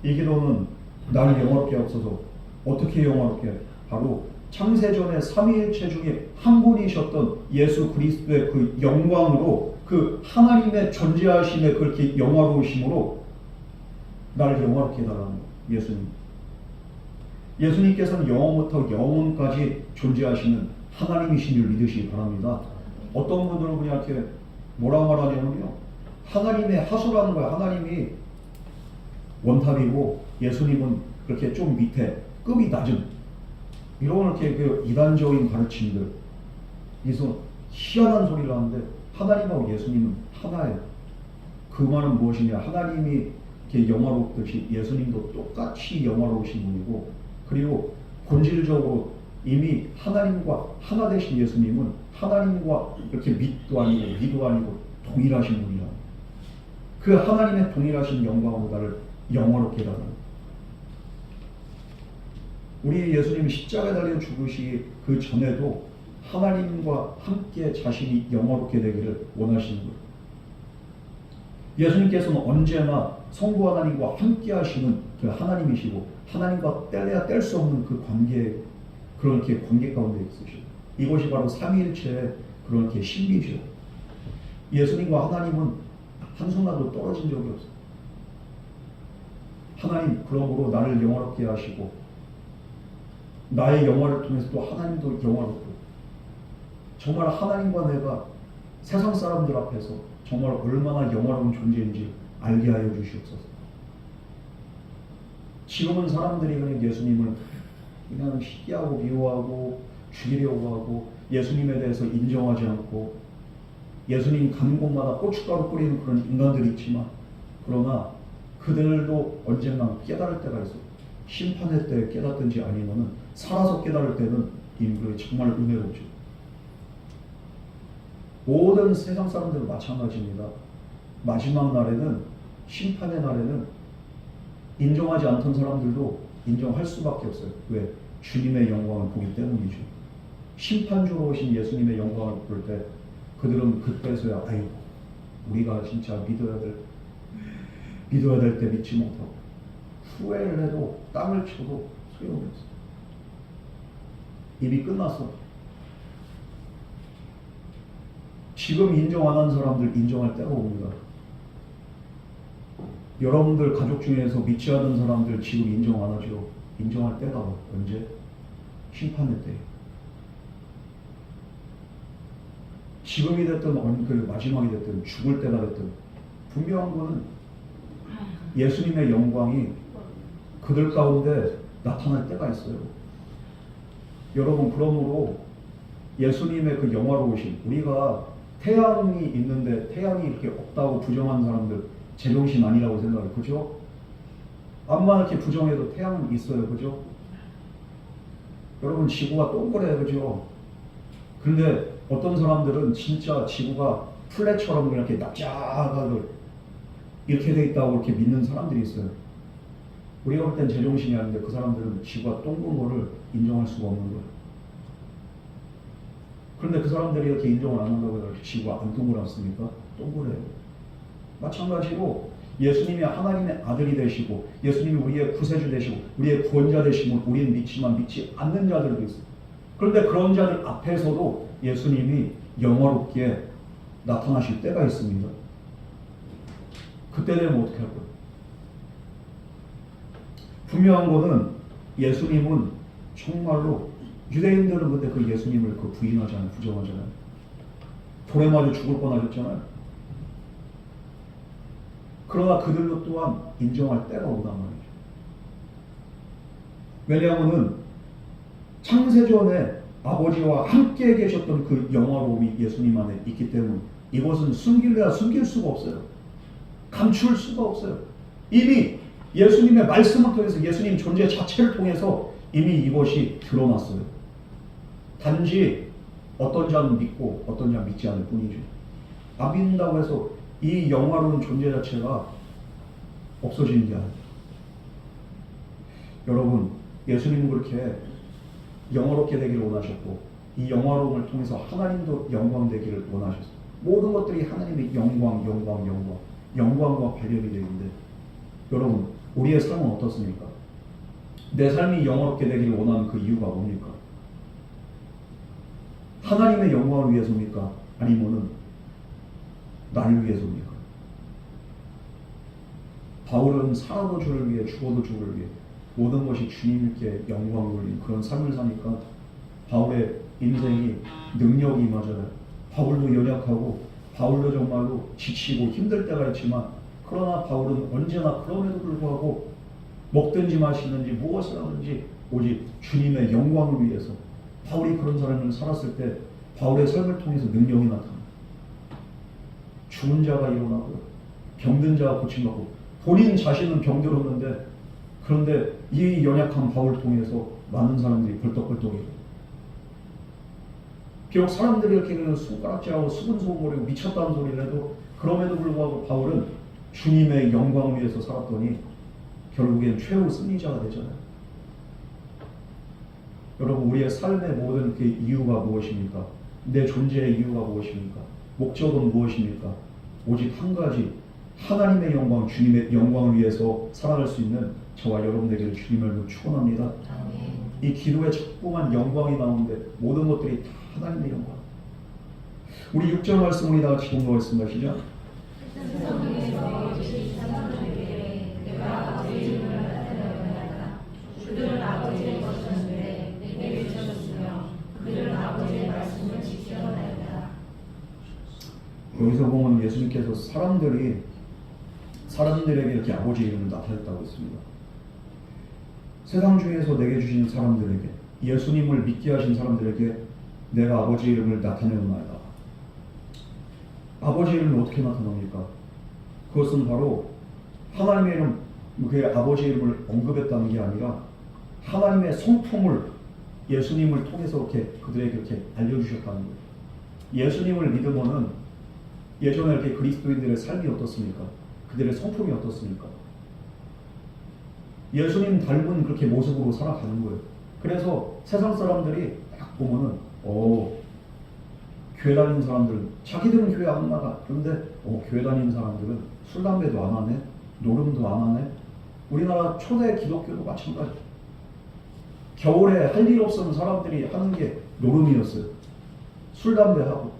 Speaker 1: 이 기도는 나를 영화롭게 하소서. 어떻게 영화롭게? 바로 창세전의 삼위일체 중에 한 분이셨던 예수 그리스도의 그 영광으로 그 하나님의 존재하심에 그렇게 영화로우심으로 나를 영화롭게 해달라는 거예요. 예수님. 예수님께서는 영원부터 영원까지 존재하시는 하나님이신 줄 믿으시기 바랍니다. 어떤 분들은 그냥 이렇게 뭐라고 말하냐면요, 하나님의 하수라는 거야. 하나님이 원탑이고 예수님은 그렇게 좀 밑에 급이 낮은 이런 이렇게 그 이단적인 가르침들, 그래서 희한한 소리를 하는데 하나님하고 예수님은 하나예요. 그 말은 무엇이냐? 하나님이 이렇게 영화롭듯이 예수님도 똑같이 영화로우신 분이고, 그리고 본질적으로 이미 하나님과 하나 되신 예수님은 하나님과 이렇게 밑도 아니고 위도 아니고 동일하신 분이라. 그 하나님의 동일하신 영광으로 나를 영화롭게 해달라는. 우리 예수님이 십자가에 달려 죽으시기 그 전에도 하나님과 함께 자신이 영화롭게 되기를 원하시는 거예요. 예수님께서는 언제나 성부 하나님과 함께 하시는 그 하나님이시고 하나님과 뗄래야 뗄 수 없는 그 관계, 그렇게 관계 가운데 있으시고, 이것이 바로 삼위일체의 그렇게 신비죠. 예수님과 하나님은 한순간도 떨어진 적이 없어요. 하나님, 그러므로 나를 영화롭게 하시고 나의 영화를 통해서 또 하나님도 영화롭고, 정말 하나님과 내가 세상 사람들 앞에서 정말 얼마나 영화로운 존재인지 알게 하여 주시옵소서. 지금은 사람들이 그냥 예수님을 그냥 시기하고 미워하고 죽이려고 하고 예수님에 대해서 인정하지 않고 예수님 가는 곳마다 고춧가루 뿌리는 그런 인간들이 있지만, 그러나 그들도 언젠가 깨달을 때가 있어요. 심판의 때 깨닫든지 아니면은 살아서 깨달을 때는 인물이 정말 은혜롭죠. 모든 세상 사람들은 마찬가지입니다. 마지막 날에는, 심판의 날에는 인정하지 않던 사람들도 인정할 수밖에 없어요. 왜? 주님의 영광을 보기 때문이죠. 심판주로 오신 예수님의 영광을 볼 때 그들은 그때서야 아이고 우리가 진짜 믿어야 될 때 믿지 못하고 후회를 해도 땅을 쳐도 소용이 없어요. 이미 끝났어. 지금 인정 안 하는 사람들 인정할 때가 옵니다. 여러분들 가족 중에서 믿지 않는 사람들 지금 인정 안 하죠. 인정할 때가 언제? 심판의 때. 지금이 됐든 그 마지막이 됐든 죽을 때가 됐든 분명한 거는 예수님의 영광이 그들 가운데 나타날 때가 있어요. 여러분, 그러므로 예수님의 그 영화로우심, 우리가 태양이 있는데 태양이 이렇게 없다고 부정하는 사람들 제정신 아니라고 생각해요. 그죠? 암만 이렇게 부정해도 태양은 있어요. 그죠? 여러분, 지구가 동그래요. 그죠? 그런데 어떤 사람들은 진짜 지구가 플랫처럼 이렇게 납작하게 이렇게 돼 있다고 이렇게 믿는 사람들이 있어요. 우리가 볼 땐 제정신이 아닌데 그 사람들은 지구가 동그란 거를 인정할 수가 없는 거예요. 그런데 그 사람들이 이렇게 인정을 안 한다고 해서 지구가 안 동그랗습니까? 동그래요. 마찬가지로 예수님이 하나님의 아들이 되시고 예수님이 우리의 구세주 되시고 우리의 구원자 되심을 우리는 믿지만 믿지 않는 자들도 있어요. 그런데 그런 자들 앞에서도 예수님이 영화롭게 나타나실 때가 있습니다. 그때 되면 어떻게 할 거예요? 분명한 거는 예수님은 정말로 유대인들은 근데 그 예수님을 그 부인하잖아요. 부정하잖아요. 돌에 맞아 죽을 뻔하셨잖아요. 그러나 그들도 또한 인정할 때가 오단 말이죠. 왜냐하면은 창세전에 아버지와 함께 계셨던 그 영화로움이 예수님 안에 있기 때문에 이것은 숨길래야 숨길 수가 없어요. 감출 수가 없어요. 이미 예수님의 말씀을 통해서 예수님 존재 자체를 통해서 이미 이것이 드러났어요. 단지 어떤 자는 믿고 어떤 자는 믿지 않을 뿐이죠. 안 믿는다고 해서 이 영화로운 존재 자체가 없어지는 게 아니에요. 여러분, 예수님은 그렇게 영화롭게 되기를 원하셨고 이 영화로움을 통해서 하나님도 영광되기를 원하셨어요. 모든 것들이 하나님의 영광과 관련이 되는데 여러분, 우리의 삶은 어떻습니까? 내 삶이 영화롭게 되기를 원하는 그 이유가 뭡니까? 하나님의 영광을 위해서입니까? 아니면은 나를 위해서입니까? 바울은 살아도 주를 위해 죽어도 주를 위해 모든 것이 주님께 영광을 올린 그런 삶을 사니까 바울의 인생이 능력이 임하잖아요. 바울도 연약하고 바울도 정말로 지치고 힘들 때가 있지만 그러나 바울은 언제나 그럼에도 불구하고 먹든지 마시든지 무엇을 하든지 오직 주님의 영광을 위해서 바울이 그런 삶을 살았을 때 바울의 삶을 통해서 능력이 나타납니다. 죽은 자가 일어나고 병든 자가 고침받고 본인 자신은 병들었는데 그런데 이 연약한 바울을 통해서 많은 사람들이 벌떡벌떡해요. 비록 사람들이 이렇게 그냥 손가락질하고 수근수근거리고 미쳤다는 소리를 해도 그럼에도 불구하고 바울은 주님의 영광을 위해서 살았더니 결국엔 최후 승리자가 되잖아요. 여러분, 우리의 삶의 모든 그 이유가 무엇입니까? 내 존재의 이유가 무엇입니까? 목적은 무엇입니까? 오직 한 가지, 하나님의 영광, 주님의 영광을 위해서 살아갈 수 있는 저와 여러분들에게 주님을 축원합니다. 이 기도에 자꾸만 영광이 나오는데 모든 것들이 다 하나님의 영광. 우리 6절 말씀 우리 다 같이 공부하겠습니다. 시작.
Speaker 2: 그들은 아버지의 것이었는데 내게 비춰졌으며 그들은 아버지의 말씀을 지키었나이다.
Speaker 1: 여기서 보면 예수님께서 사람들에게 이렇게 아버지의 이름을 나타냈다고 했습니다. 세상 중에서 내게 주신 사람들에게, 예수님을 믿게 하신 사람들에게 내가 아버지의 이름을 나타내었나이다. 아버지의 이름은 어떻게 나타납니까? 그것은 바로 하나님의 이름, 그 아버지의 이름을 언급했다는 게 아니라 하나님의 성품을 예수님을 통해서 이렇게 그들에게 이렇게 알려주셨다는 거예요. 예수님을 믿으면은 예전에 이렇게 그리스도인들의 삶이 어떻습니까? 그들의 성품이 어떻습니까? 예수님 닮은 그렇게 모습으로 살아가는 거예요. 그래서 세상 사람들이 딱 보면은 교회 다니는 사람들은 자기들은 교회 안 나가. 그런데 교회 다니는 사람들은 술 담배도 안 하네, 노름도 안 하네. 우리나라 초대 기독교도 마찬가지. 겨울에 할 일 없으면 사람들이 하는 게 노름이었어요. 술 담배하고.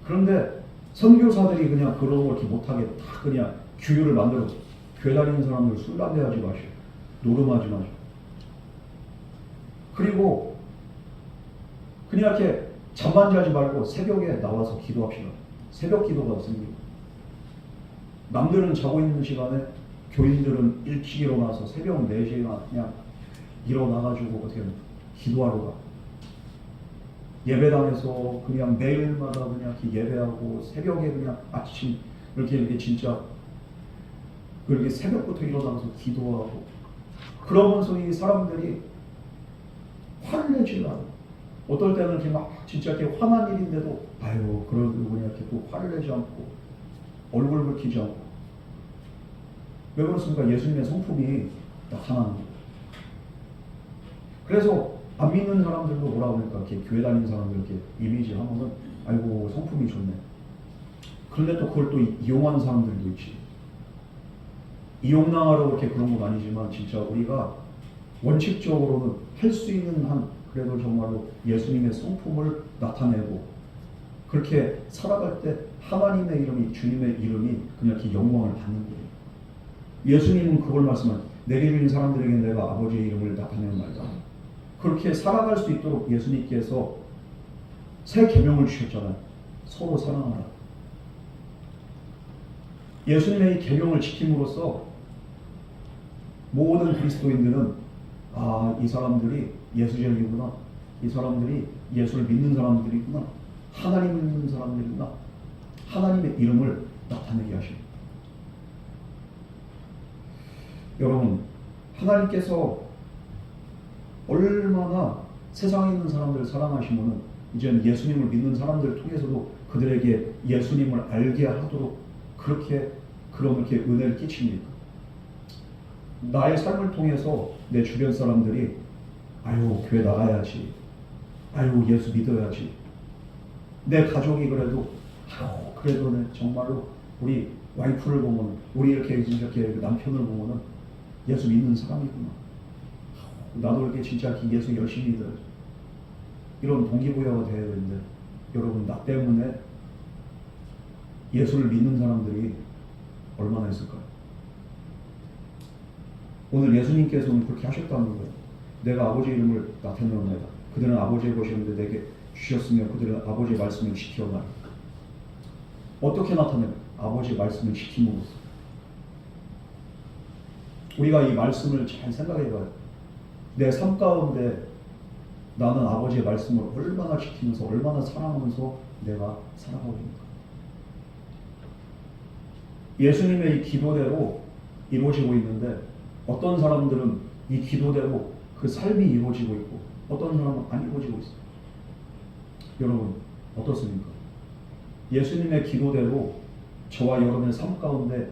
Speaker 1: 그런데 선교사들이 그냥 그런 걸 이렇게 못하게 다 그냥 규율을 만들어. 교회 다니는 사람들 술 담배 하지 마시오, 노름하지 마시오. 그리고 그냥 이렇게 잠만 자지 말고 새벽에 나와서 기도합시다. 새벽 기도가 생기고. 남들은 자고 있는 시간에 교인들은 일찍 일어나서 새벽 4시에 그냥 일어나가지고 어떻게 기도하러 가. 예배당에서 그냥 매일마다 그냥 이렇게 예배하고 새벽에 그냥 아침 이렇게 진짜 그렇게 새벽부터 일어나서 기도하고 그러면서 이 사람들이 화를 내지 않아. 어떨 때는 이렇게 막 진짜 이렇게 화난 일인데도 아유 그러고 그냥 이렇게 또 화를 내지 않고 얼굴 붉히지 않고. 왜 그렇습니까? 예수님의 성품이 나타나는 거예요. 그래서 안 믿는 사람들도 뭐라고 하니까 이렇게 교회 다니는 사람들 이렇게 이미지 하면은 아이고 성품이 좋네. 그런데 또 그걸 또 이용하는 사람들도 있지. 이용당하러 그렇게 그런 건 아니지만 진짜 우리가 원칙적으로는 할 수 있는 한 그래도 정말로 예수님의 성품을 나타내고 그렇게 살아갈 때 하나님의 이름이 주님의 이름이 그냥 이렇게 영광을 받는 거예요. 예수님은 그걸 말씀한 내게 주신 사람들에게 내가 아버지의 이름을 나타내는 말이다. 그렇게 살아갈 수 있도록 예수님께서 새 계명을 주셨잖아요. 서로 사랑하라. 예수님의 이 계명을 지킴으로써 모든 그리스도인들은 이 사람들이 예수적이구나. 이 사람들이 예수를 믿는 사람들이구나. 하나님을 믿는 사람들이구나. 하나님의 이름을 나타내게 하십니다. 여러분, 하나님께서 얼마나 세상에 있는 사람들을 사랑하시면은 이제는 예수님을 믿는 사람들을 통해서도 그들에게 예수님을 알게 하도록 그렇게 은혜를 끼칩니까? 나의 삶을 통해서 내 주변 사람들이 아유 교회 나가야지, 아유 예수 믿어야지, 내 가족이 그래도 그래도 정말로 우리 와이프를 보면 우리 이렇게 남편을 보면은 예수 믿는 사람이구나. 나도 이렇게 진짜 예수 열심히 믿어야지. 이런 동기부여가 돼야 되는데 여러분 나 때문에 예수를 믿는 사람들이 얼마나 있을까요? 오늘 예수님께서는 그렇게 하셨다는 거예요. 내가 아버지 이름을 나타내옵나이다. 그들은 아버지의 것이었는데 내게 주셨으며 그들은 아버지의 말씀을 지켜나이다. 어떻게 나타내요? 아버지의 말씀을 지킴으로써. 우리가 이 말씀을 잘 생각해봐요. 내 삶 가운데 나는 아버지의 말씀을 얼마나 지키면서 얼마나 사랑하면서 내가 살아가고 있는가. 예수님의 이 기도대로 이루어지고 있는데 어떤 사람들은 이 기도대로 그 삶이 이루어지고 있고 어떤 사람은 안 이루어지고 있어요. 여러분 어떻습니까? 예수님의 기도대로 저와 여러분의 삶 가운데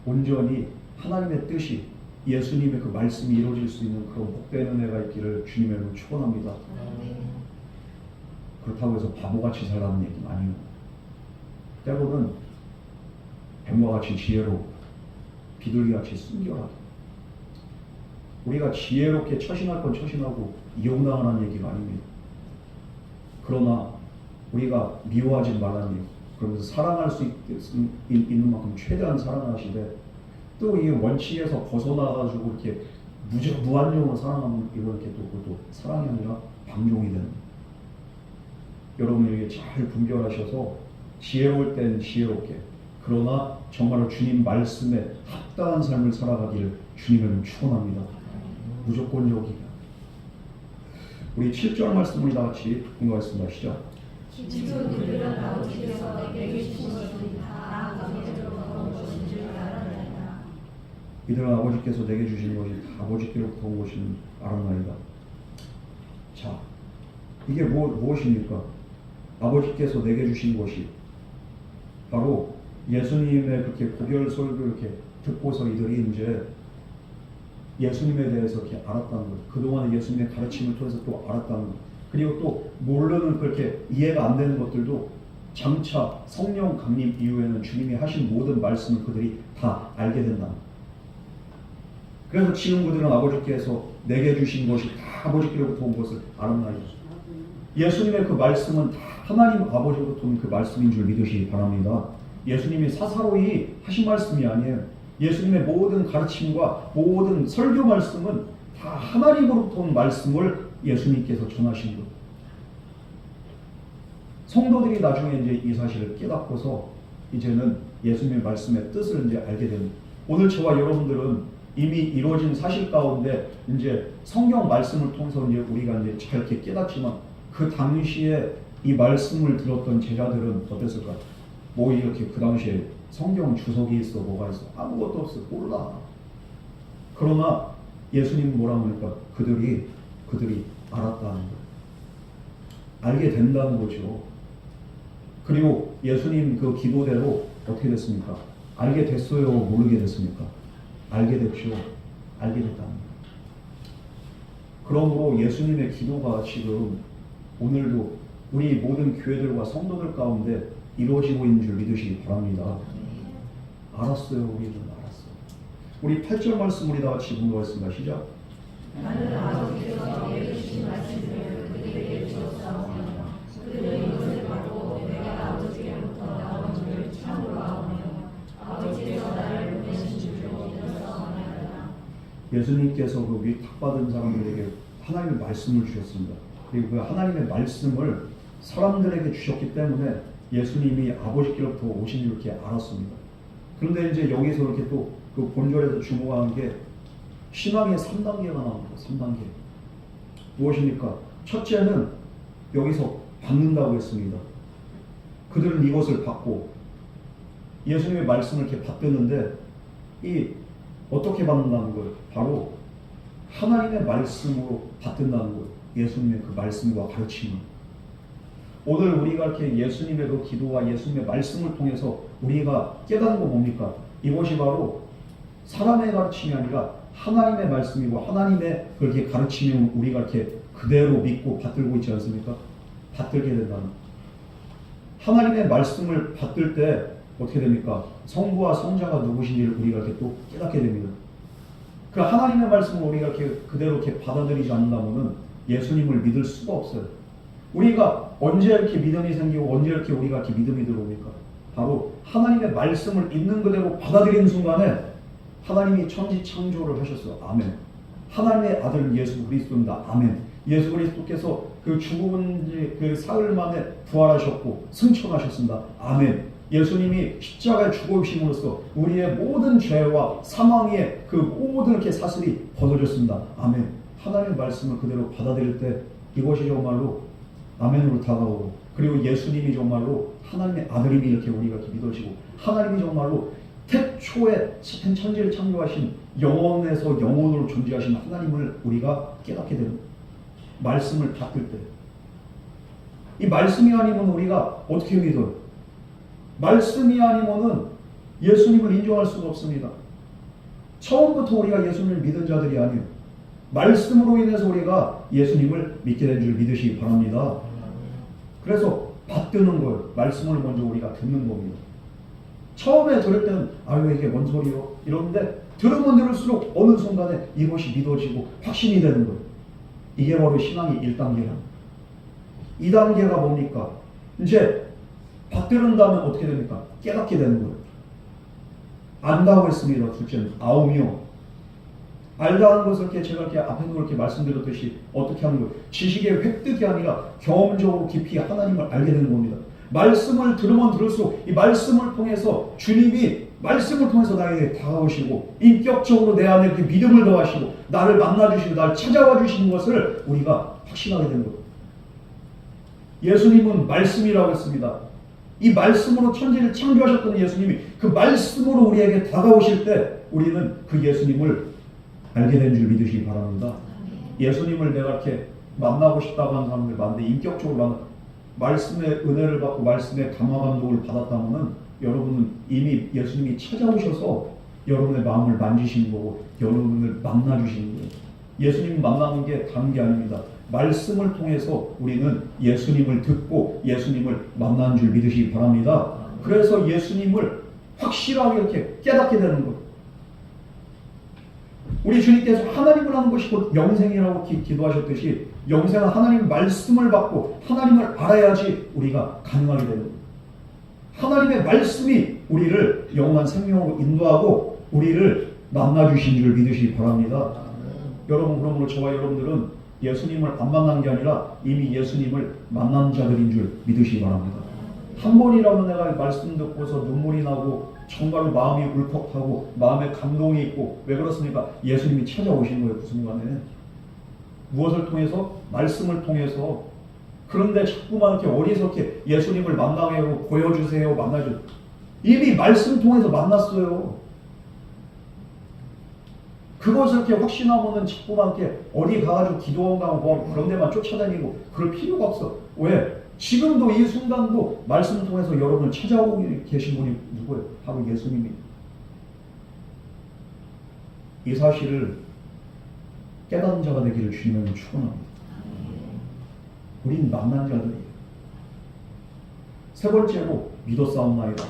Speaker 1: 온전히 하나님의 뜻이 예수님의 그 말씀이 이루어질 수 있는 그런 복된 은혜가 있기를 주님의 이름으로 축원합니다. 그렇다고 해서 바보같이 살라는 얘기는 아니에요. 때로는 뱀과 같이 지혜롭고 비둘기같이 순결하게 우리가 지혜롭게 처신할 건 처신하고 이용당하라는 얘기가 아닙니다. 그러나 우리가 미워하지 말라는 얘기, 그러면서 사랑할 수 있는 만큼 최대한 사랑하시되 또 이 원칙에서 벗어나가지고 이렇게 무한정으로 사랑하면 이렇게 또 그것도 사랑이 아니라 방종이 되는. 여러분이 잘 분별하셔서 지혜로울 땐 지혜롭게, 그러나 정말로 주님 말씀에 합당한 삶을 살아가기를 주님을 축원합니다. 무조건적이다. 우리 7절 말씀을 다 같이 공부하겠습니다. 시작.
Speaker 2: 기초들은 아버지께서 내게 주신 것은 다 아버지께로 온 것인 줄 알았나이다.
Speaker 1: 이들은 아버지께서 내게 주신 것이 다 아버지께로부터 온 것인 알았나이다. 자, 이게 무엇입니까? 아버지께서 내게 주신 것이 바로 예수님의 그렇게 고별 설교 이렇게 듣고서 이들이 이제 예수님에 대해서 이렇게 알았다는 것, 그동안 예수님의 가르침을 통해서 또 알았다는 것, 그리고 또 모르는 그렇게 이해가 안 되는 것들도 장차 성령 강림 이후에는 주님이 하신 모든 말씀을 그들이 다 알게 된다. 그래서 지금 그들은 아버지께서 내게 주신 것이 다 아버지께로부터 온 것을 알았나이다. 예수님의 그 말씀은 다 하나님 아버지로부터 온 그 말씀인 줄 믿으시기 바랍니다. 예수님이 사사로이 하신 말씀이 아니에요. 예수님의 모든 가르침과 모든 설교 말씀은 다 하나님으로부터 온 말씀을 예수님께서 전하신 거예요. 성도들이 나중에 이제 이 사실을 깨닫고서 이제는 예수님의 말씀의 뜻을 이제 알게 됩니다. 오늘 저와 여러분들은 이미 이루어진 사실 가운데 이제 성경 말씀을 통해서 이제 우리가 이제 잘 이렇게 깨닫지만 그 당시에 이 말씀을 들었던 제자들은 어땠을까요? 뭐 이렇게 그 당시에 성경 주석이 있어 뭐가 있어 아무것도 없어 몰라. 그러나 예수님은 뭐라고 하니까 그들이 알았다는 거예요. 알게 된다는 거죠. 그리고 예수님 그 기도대로 어떻게 됐습니까? 알게 됐어요? 모르게 됐습니까? 알게 됐죠. 알게 됐다는 거예요. 그러므로 예수님의 기도가 지금 오늘도 우리 모든 교회들과 성도들 가운데 이루어지고 있는 줄 믿으시기 바랍니다. 알았어요. 우리는 알았어요. 우리 8절 말씀 우리 다 같이 공부하겠습니다. 시작.
Speaker 2: 나는 아버지께서 내게 주신 말씀을 그들에게 주었사오며 그들은 이것을 받고 내가 아버지께로부터 나온 줄을 참으로 아오며 아버지께서 나를 보내신 줄로 믿었사오나이다.
Speaker 1: 예수님께서 그 위탁받은 사람들에게 하나님의 말씀을 주셨습니다. 그리고 그 하나님의 말씀을 사람들에게 주셨기 때문에 예수님이 아버지께로부터 오신 줄 이렇게 알았습니다. 그런데 이제 여기서 이렇게 또 그 본절에서 주목하는 게 신앙의 3단계가 나옵니다. 3단계. 무엇입니까? 첫째는 여기서 받는다고 했습니다. 그들은 이것을 받고 예수님의 말씀을 이렇게 받드는데 이 어떻게 받는다는 거예요? 바로 하나님의 말씀으로 받든다는 거예요. 예수님의 그 말씀과 가르침을. 오늘 우리가 이렇게 예수님의 그 기도와 예수님의 말씀을 통해서 우리가 깨닫는 거 뭡니까? 이것이 바로 사람의 가르침이 아니라 하나님의 말씀이고 하나님의 그렇게 가르침을 우리가 이렇게 그대로 믿고 받들고 있지 않습니까? 받들게 된다는. 하나님의 말씀을 받들 때 어떻게 됩니까? 성부와 성자가 누구신지를 우리가 이렇게 또 깨닫게 됩니다. 그 하나님의 말씀을 우리가 이렇게 그대로 이렇게 받아들이지 않는다면은 예수님을 믿을 수가 없어요. 우리가 언제 이렇게 믿음이 생기고 언제 이렇게 우리가 이렇게 믿음이 들어옵니까? 바로 하나님의 말씀을 있는 그대로 받아들이는 순간에 하나님이 천지 창조를 하셨어요. 아멘. 하나님의 아들 예수 그리스도입니다. 아멘. 예수 그리스도께서 그 죽은 그 사흘 만에 부활하셨고 승천하셨습니다. 아멘. 예수님이 십자가에 죽으심으로써 우리의 모든 죄와 사망의 그 모든 이렇게 사슬이 벗어졌습니다. 아멘. 하나님의 말씀을 그대로 받아들일 때 이것이 정말로 아멘으로 다가오고, 그리고 예수님이 정말로 하나님의 아들임이 이렇게 우리가 이렇게 믿어지고, 하나님이 정말로 태초에 천지를 창조하신 영원에서 영원으로 존재하신 하나님을 우리가 깨닫게 되는 말씀을 받을 때, 이 말씀이 아니면 우리가 어떻게 믿어요? 말씀이 아니면은 예수님을 인정할 수가 없습니다. 처음부터 우리가 예수님을 믿은 자들이 아니에요. 말씀으로 인해서 우리가 예수님을 믿게 된 줄 믿으시기 바랍니다. 그래서 받드는 거예요. 말씀을 먼저 우리가 듣는 겁니다. 처음에 들을 때는 아유 이게 뭔 소리요? 이러는데 들으면 들을수록 어느 순간에 이것이 믿어지고 확신이 되는 거예요. 이게 바로 신앙의 1단계라. 2단계가 뭡니까? 이제 받들은다면 어떻게 됩니까? 깨닫게 되는 거예요. 안다고 했습니다. 둘째는 아오며. 알다는 것을 이렇게 제가 이렇게 앞에도 그렇게 말씀드렸듯이 어떻게 하는 거예요? 지식의 획득이 아니라 경험적으로 깊이 하나님을 알게 되는 겁니다. 말씀을 들으면 들을수록 이 말씀을 통해서 주님이 말씀을 통해서 나에게 다가오시고 인격적으로 내 안에 이렇게 믿음을 더하시고 나를 만나주시고 나를 찾아와 주시는 것을 우리가 확신하게 되는 거예요. 예수님은 말씀이라고 했습니다. 이 말씀으로 천지를 창조하셨던 예수님이 그 말씀으로 우리에게 다가오실 때 우리는 그 예수님을 알게 된 줄 믿으시기 바랍니다. 예수님을 내가 이렇게 만나고 싶다고 하는 사람들 많은데 인격적으로 말씀의 은혜를 받고 말씀의 감화 감동을 받았다면 여러분은 이미 예수님이 찾아오셔서 여러분의 마음을 만지시는 거고 여러분을 만나주시는 거예요. 예수님 만나는 게 다른 게 아닙니다. 말씀을 통해서 우리는 예수님을 듣고 예수님을 만나는 줄 믿으시기 바랍니다. 그래서 예수님을 확실하게 이렇게 깨닫게 되는 거예요. 우리 주님께서 하나님을 하는 것이 곧 영생이라고 기도하셨듯이 영생은 하나님의 말씀을 받고 하나님을 알아야지 우리가 가능하게 되는 거예요. 하나님의 말씀이 우리를 영원한 생명으로 인도하고 우리를 만나주신 줄 믿으시기 바랍니다. 여러분, 그러므로 저와 여러분들은 예수님을 안 만난 게 아니라 이미 예수님을 만난 자들인 줄 믿으시기 바랍니다. 한 번이라도 내가 말씀 듣고서 눈물이 나고 정말로 마음이 울컥하고 마음에 감동이 있고, 왜 그렇습니까? 예수님이 찾아오신 거예요. 그 순간에. 무엇을 통해서? 말씀을 통해서. 그런데 자꾸만 이렇게 어리석게 예수님을 만나게 하고 보여주세요, 만나주세요. 이미 말씀 통해서 만났어요. 그것을 이렇게 확신하고는 자꾸만 이렇게 어디 가가지고 기도한다고 뭐 그런 데만 쫓아다니고 그럴 필요가 없어. 왜? 지금도 이 순간도 말씀을 통해서 여러분을 찾아오고 계신 분이 누구예요? 바로 예수님이. 이 사실을 깨닫는 자가 되기를 주님은 축원합니다. 우린 만난 자들이에요. 세 번째로 믿었사옵나이다.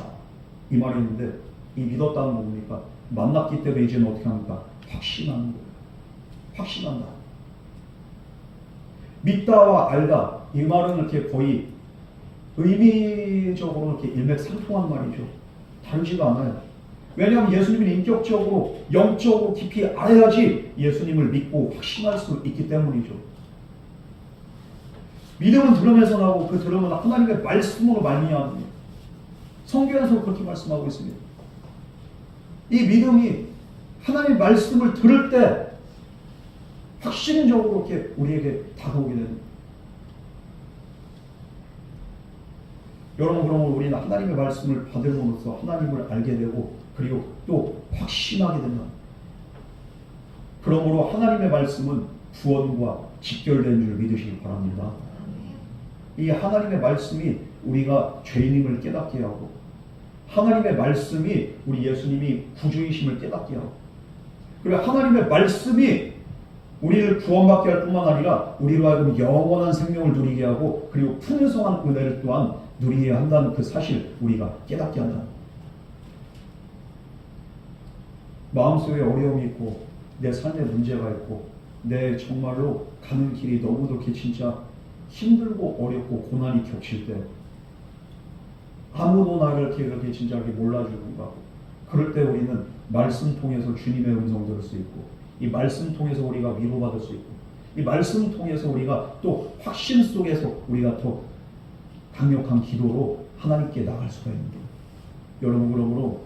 Speaker 1: 이 말이 있는데 이 믿었다는 건 뭡니까? 만났기 때문에 이제는 어떻게 합니까? 확신하는 거예요. 확신한다. 믿다와 알다, 이 말은 이렇게 거의 의미적으로 이렇게 일맥상통한 말이죠. 다르지가 않아요. 왜냐하면 예수님은 인격적으로 영적으로 깊이 알아야지 예수님을 믿고 확신할 수 있기 때문이죠. 믿음은 들음에서 나고 그 들음은 하나님의 말씀으로 말미암습니다. 성경에서 그렇게 말씀하고 있습니다. 이 믿음이 하나님의 말씀을 들을 때 확신적으로 이렇게 우리에게 다가오게 됩니다. 여러분, 그러면 우리는 하나님의 말씀을 받음으로써 하나님을 알게 되고 그리고 또 확신하게 된다. 그러므로 하나님의 말씀은 구원과 직결된 줄 믿으시기 바랍니다. 이 하나님의 말씀이 우리가 죄인임을 깨닫게 하고 하나님의 말씀이 우리 예수님이 구주이심을 깨닫게 하고 그리고 하나님의 말씀이 우리를 구원받게 할 뿐만 아니라 우리로 하여금 영원한 생명을 누리게 하고 그리고 풍성한 은혜를 또한 누리게 한다는 그 사실 우리가 깨닫게 한다. 마음속에 어려움이 있고 내 삶에 문제가 있고 내 정말로 가는 길이 너무 그렇게 진짜 힘들고 어렵고 고난이 겹칠 때 아무도 나를 이렇게 진짜 몰라주는가 그럴 때 우리는 말씀 통해서 주님의 음성 들을 수 있고 이 말씀 통해서 우리가 위로받을 수 있고 이 말씀 통해서 우리가 또 확신 속에서 우리가 더 강력한 기도로 하나님께 나갈 수가 있는 거예요. 여러분, 그러므로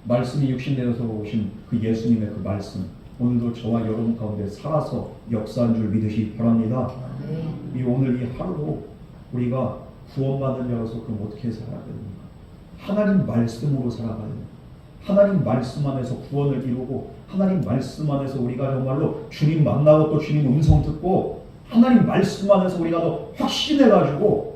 Speaker 1: 말씀이 육신되어서 오신 그 예수님의 그 말씀 오늘도 저와 여러분 가운데 살아서 역사한 줄 믿으시기 바랍니다. 이 오늘 이 하루도 우리가 구원받은 자로서 그럼 어떻게 살아야 됩니까? 하나님 말씀으로 살아가야 됩니다. 하나님 말씀 안에서 구원을 이루고 하나님 말씀 안에서 우리가 정말로 주님 만나고 또 주님 음성 듣고 하나님 말씀 안에서 우리가 더 확신해가지고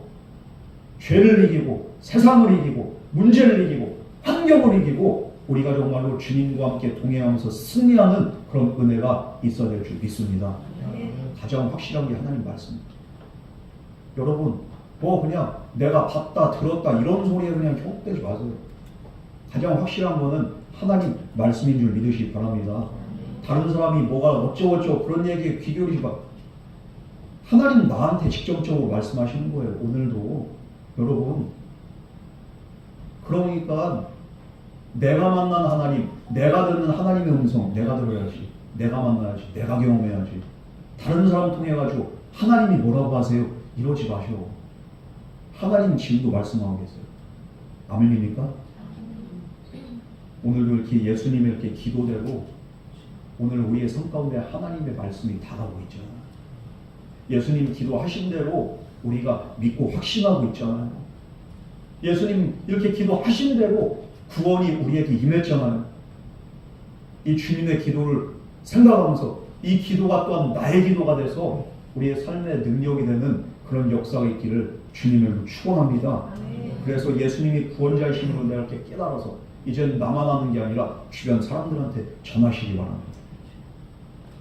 Speaker 1: 죄를 이기고 세상을 이기고 문제를 이기고 환경을 이기고 우리가 정말로 주님과 함께 동행하면서 승리하는 그런 은혜가 있어야 될 줄 믿습니다. 가장 확실한 게 하나님 말씀입니다. 여러분, 뭐 그냥 내가 봤다 들었다 이런 소리에 그냥 현혹되지 마세요. 가장 확실한 거는 하나님 말씀인 줄 믿으시기 바랍니다. 다른 사람이 뭐가 어쩌고저쩌고 그런 얘기에 귀 기울이지 마. 하나님 나한테 직접적으로 말씀하시는 거예요. 오늘도 여러분, 그러니까 내가 만난 하나님, 내가 듣는 하나님의 음성 내가 들어야지, 내가 만나야지, 내가 경험해야지. 다른 사람 통해 가지고 하나님이 뭐라고 하세요? 이러지 마셔. 하나님 지금도 말씀하고 계세요. 아멘입니까? 오늘도 이렇게 예수님의 이렇게 기도대로 오늘 우리의 삶 가운데 하나님의 말씀이 다가오고 있잖아요. 예수님 기도하신 대로 우리가 믿고 확신하고 있잖아요. 예수님 이렇게 기도하신 대로 구원이 우리에게 임했잖아요. 이 주님의 기도를 생각하면서 이 기도가 또한 나의 기도가 돼서 우리의 삶의 능력이 되는 그런 역사가 있기를 주님을 축원합니다. 그래서 예수님이 구원자이신 걸 내가 이렇게 깨달아서 이제는 나만 하는 게 아니라 주변 사람들한테 전하시기 바랍니다.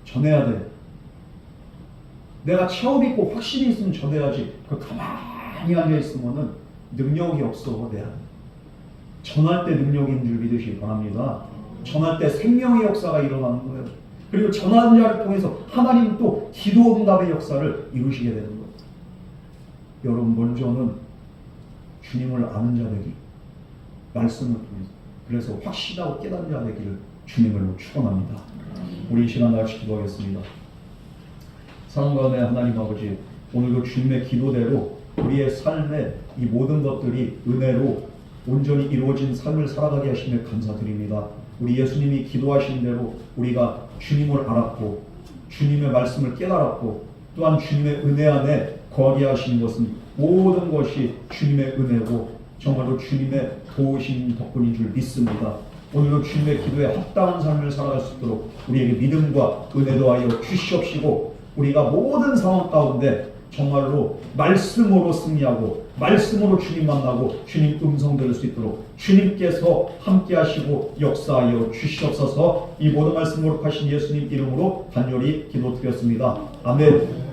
Speaker 1: 전해야 돼. 내가 체험 있고 확신이 있으면 전해야지. 그 가만히 앉아 있으면은 능력이 없어. 내가 전할 때 능력인 줄 믿으시기 바랍니다. 전할 때 생명의 역사가 일어나는 거예요. 그리고 전하는 자를 통해서 하나님 또 기도 응답의 역사를 이루시게 되는 거예요. 여러분, 먼저는 주님을 아는 자 되기, 말씀을 통해서. 그래서 확신하고 깨닫는 자 되기를 주님으로 축원합니다. 우리 이 시간 같이 기도하겠습니다. 사랑하는 하나님 아버지, 오늘도 주님의 기도대로 우리의 삶의 이 모든 것들이 은혜로 온전히 이루어진 삶을 살아가게 하시며 감사드립니다. 우리 예수님이 기도하신 대로 우리가 주님을 알았고 주님의 말씀을 깨달았고 또한 주님의 은혜 안에 거하게 하시는 것은 모든 것이 주님의 은혜고 정말로 주님의 도우심 덕분인 줄 믿습니다. 오늘도 주님의 기도에 합당한 삶을 살아갈 수 있도록 우리에게 믿음과 은혜 더하여 주시옵시고 우리가 모든 상황 가운데 정말로 말씀으로 승리하고 말씀으로 주님 만나고 주님 음성 들을 수 있도록 주님께서 함께 하시고 역사하여 주시옵소서. 이 모든 말씀 거룩하신 예수님 이름으로 간절히 기도드렸습니다. 아멘.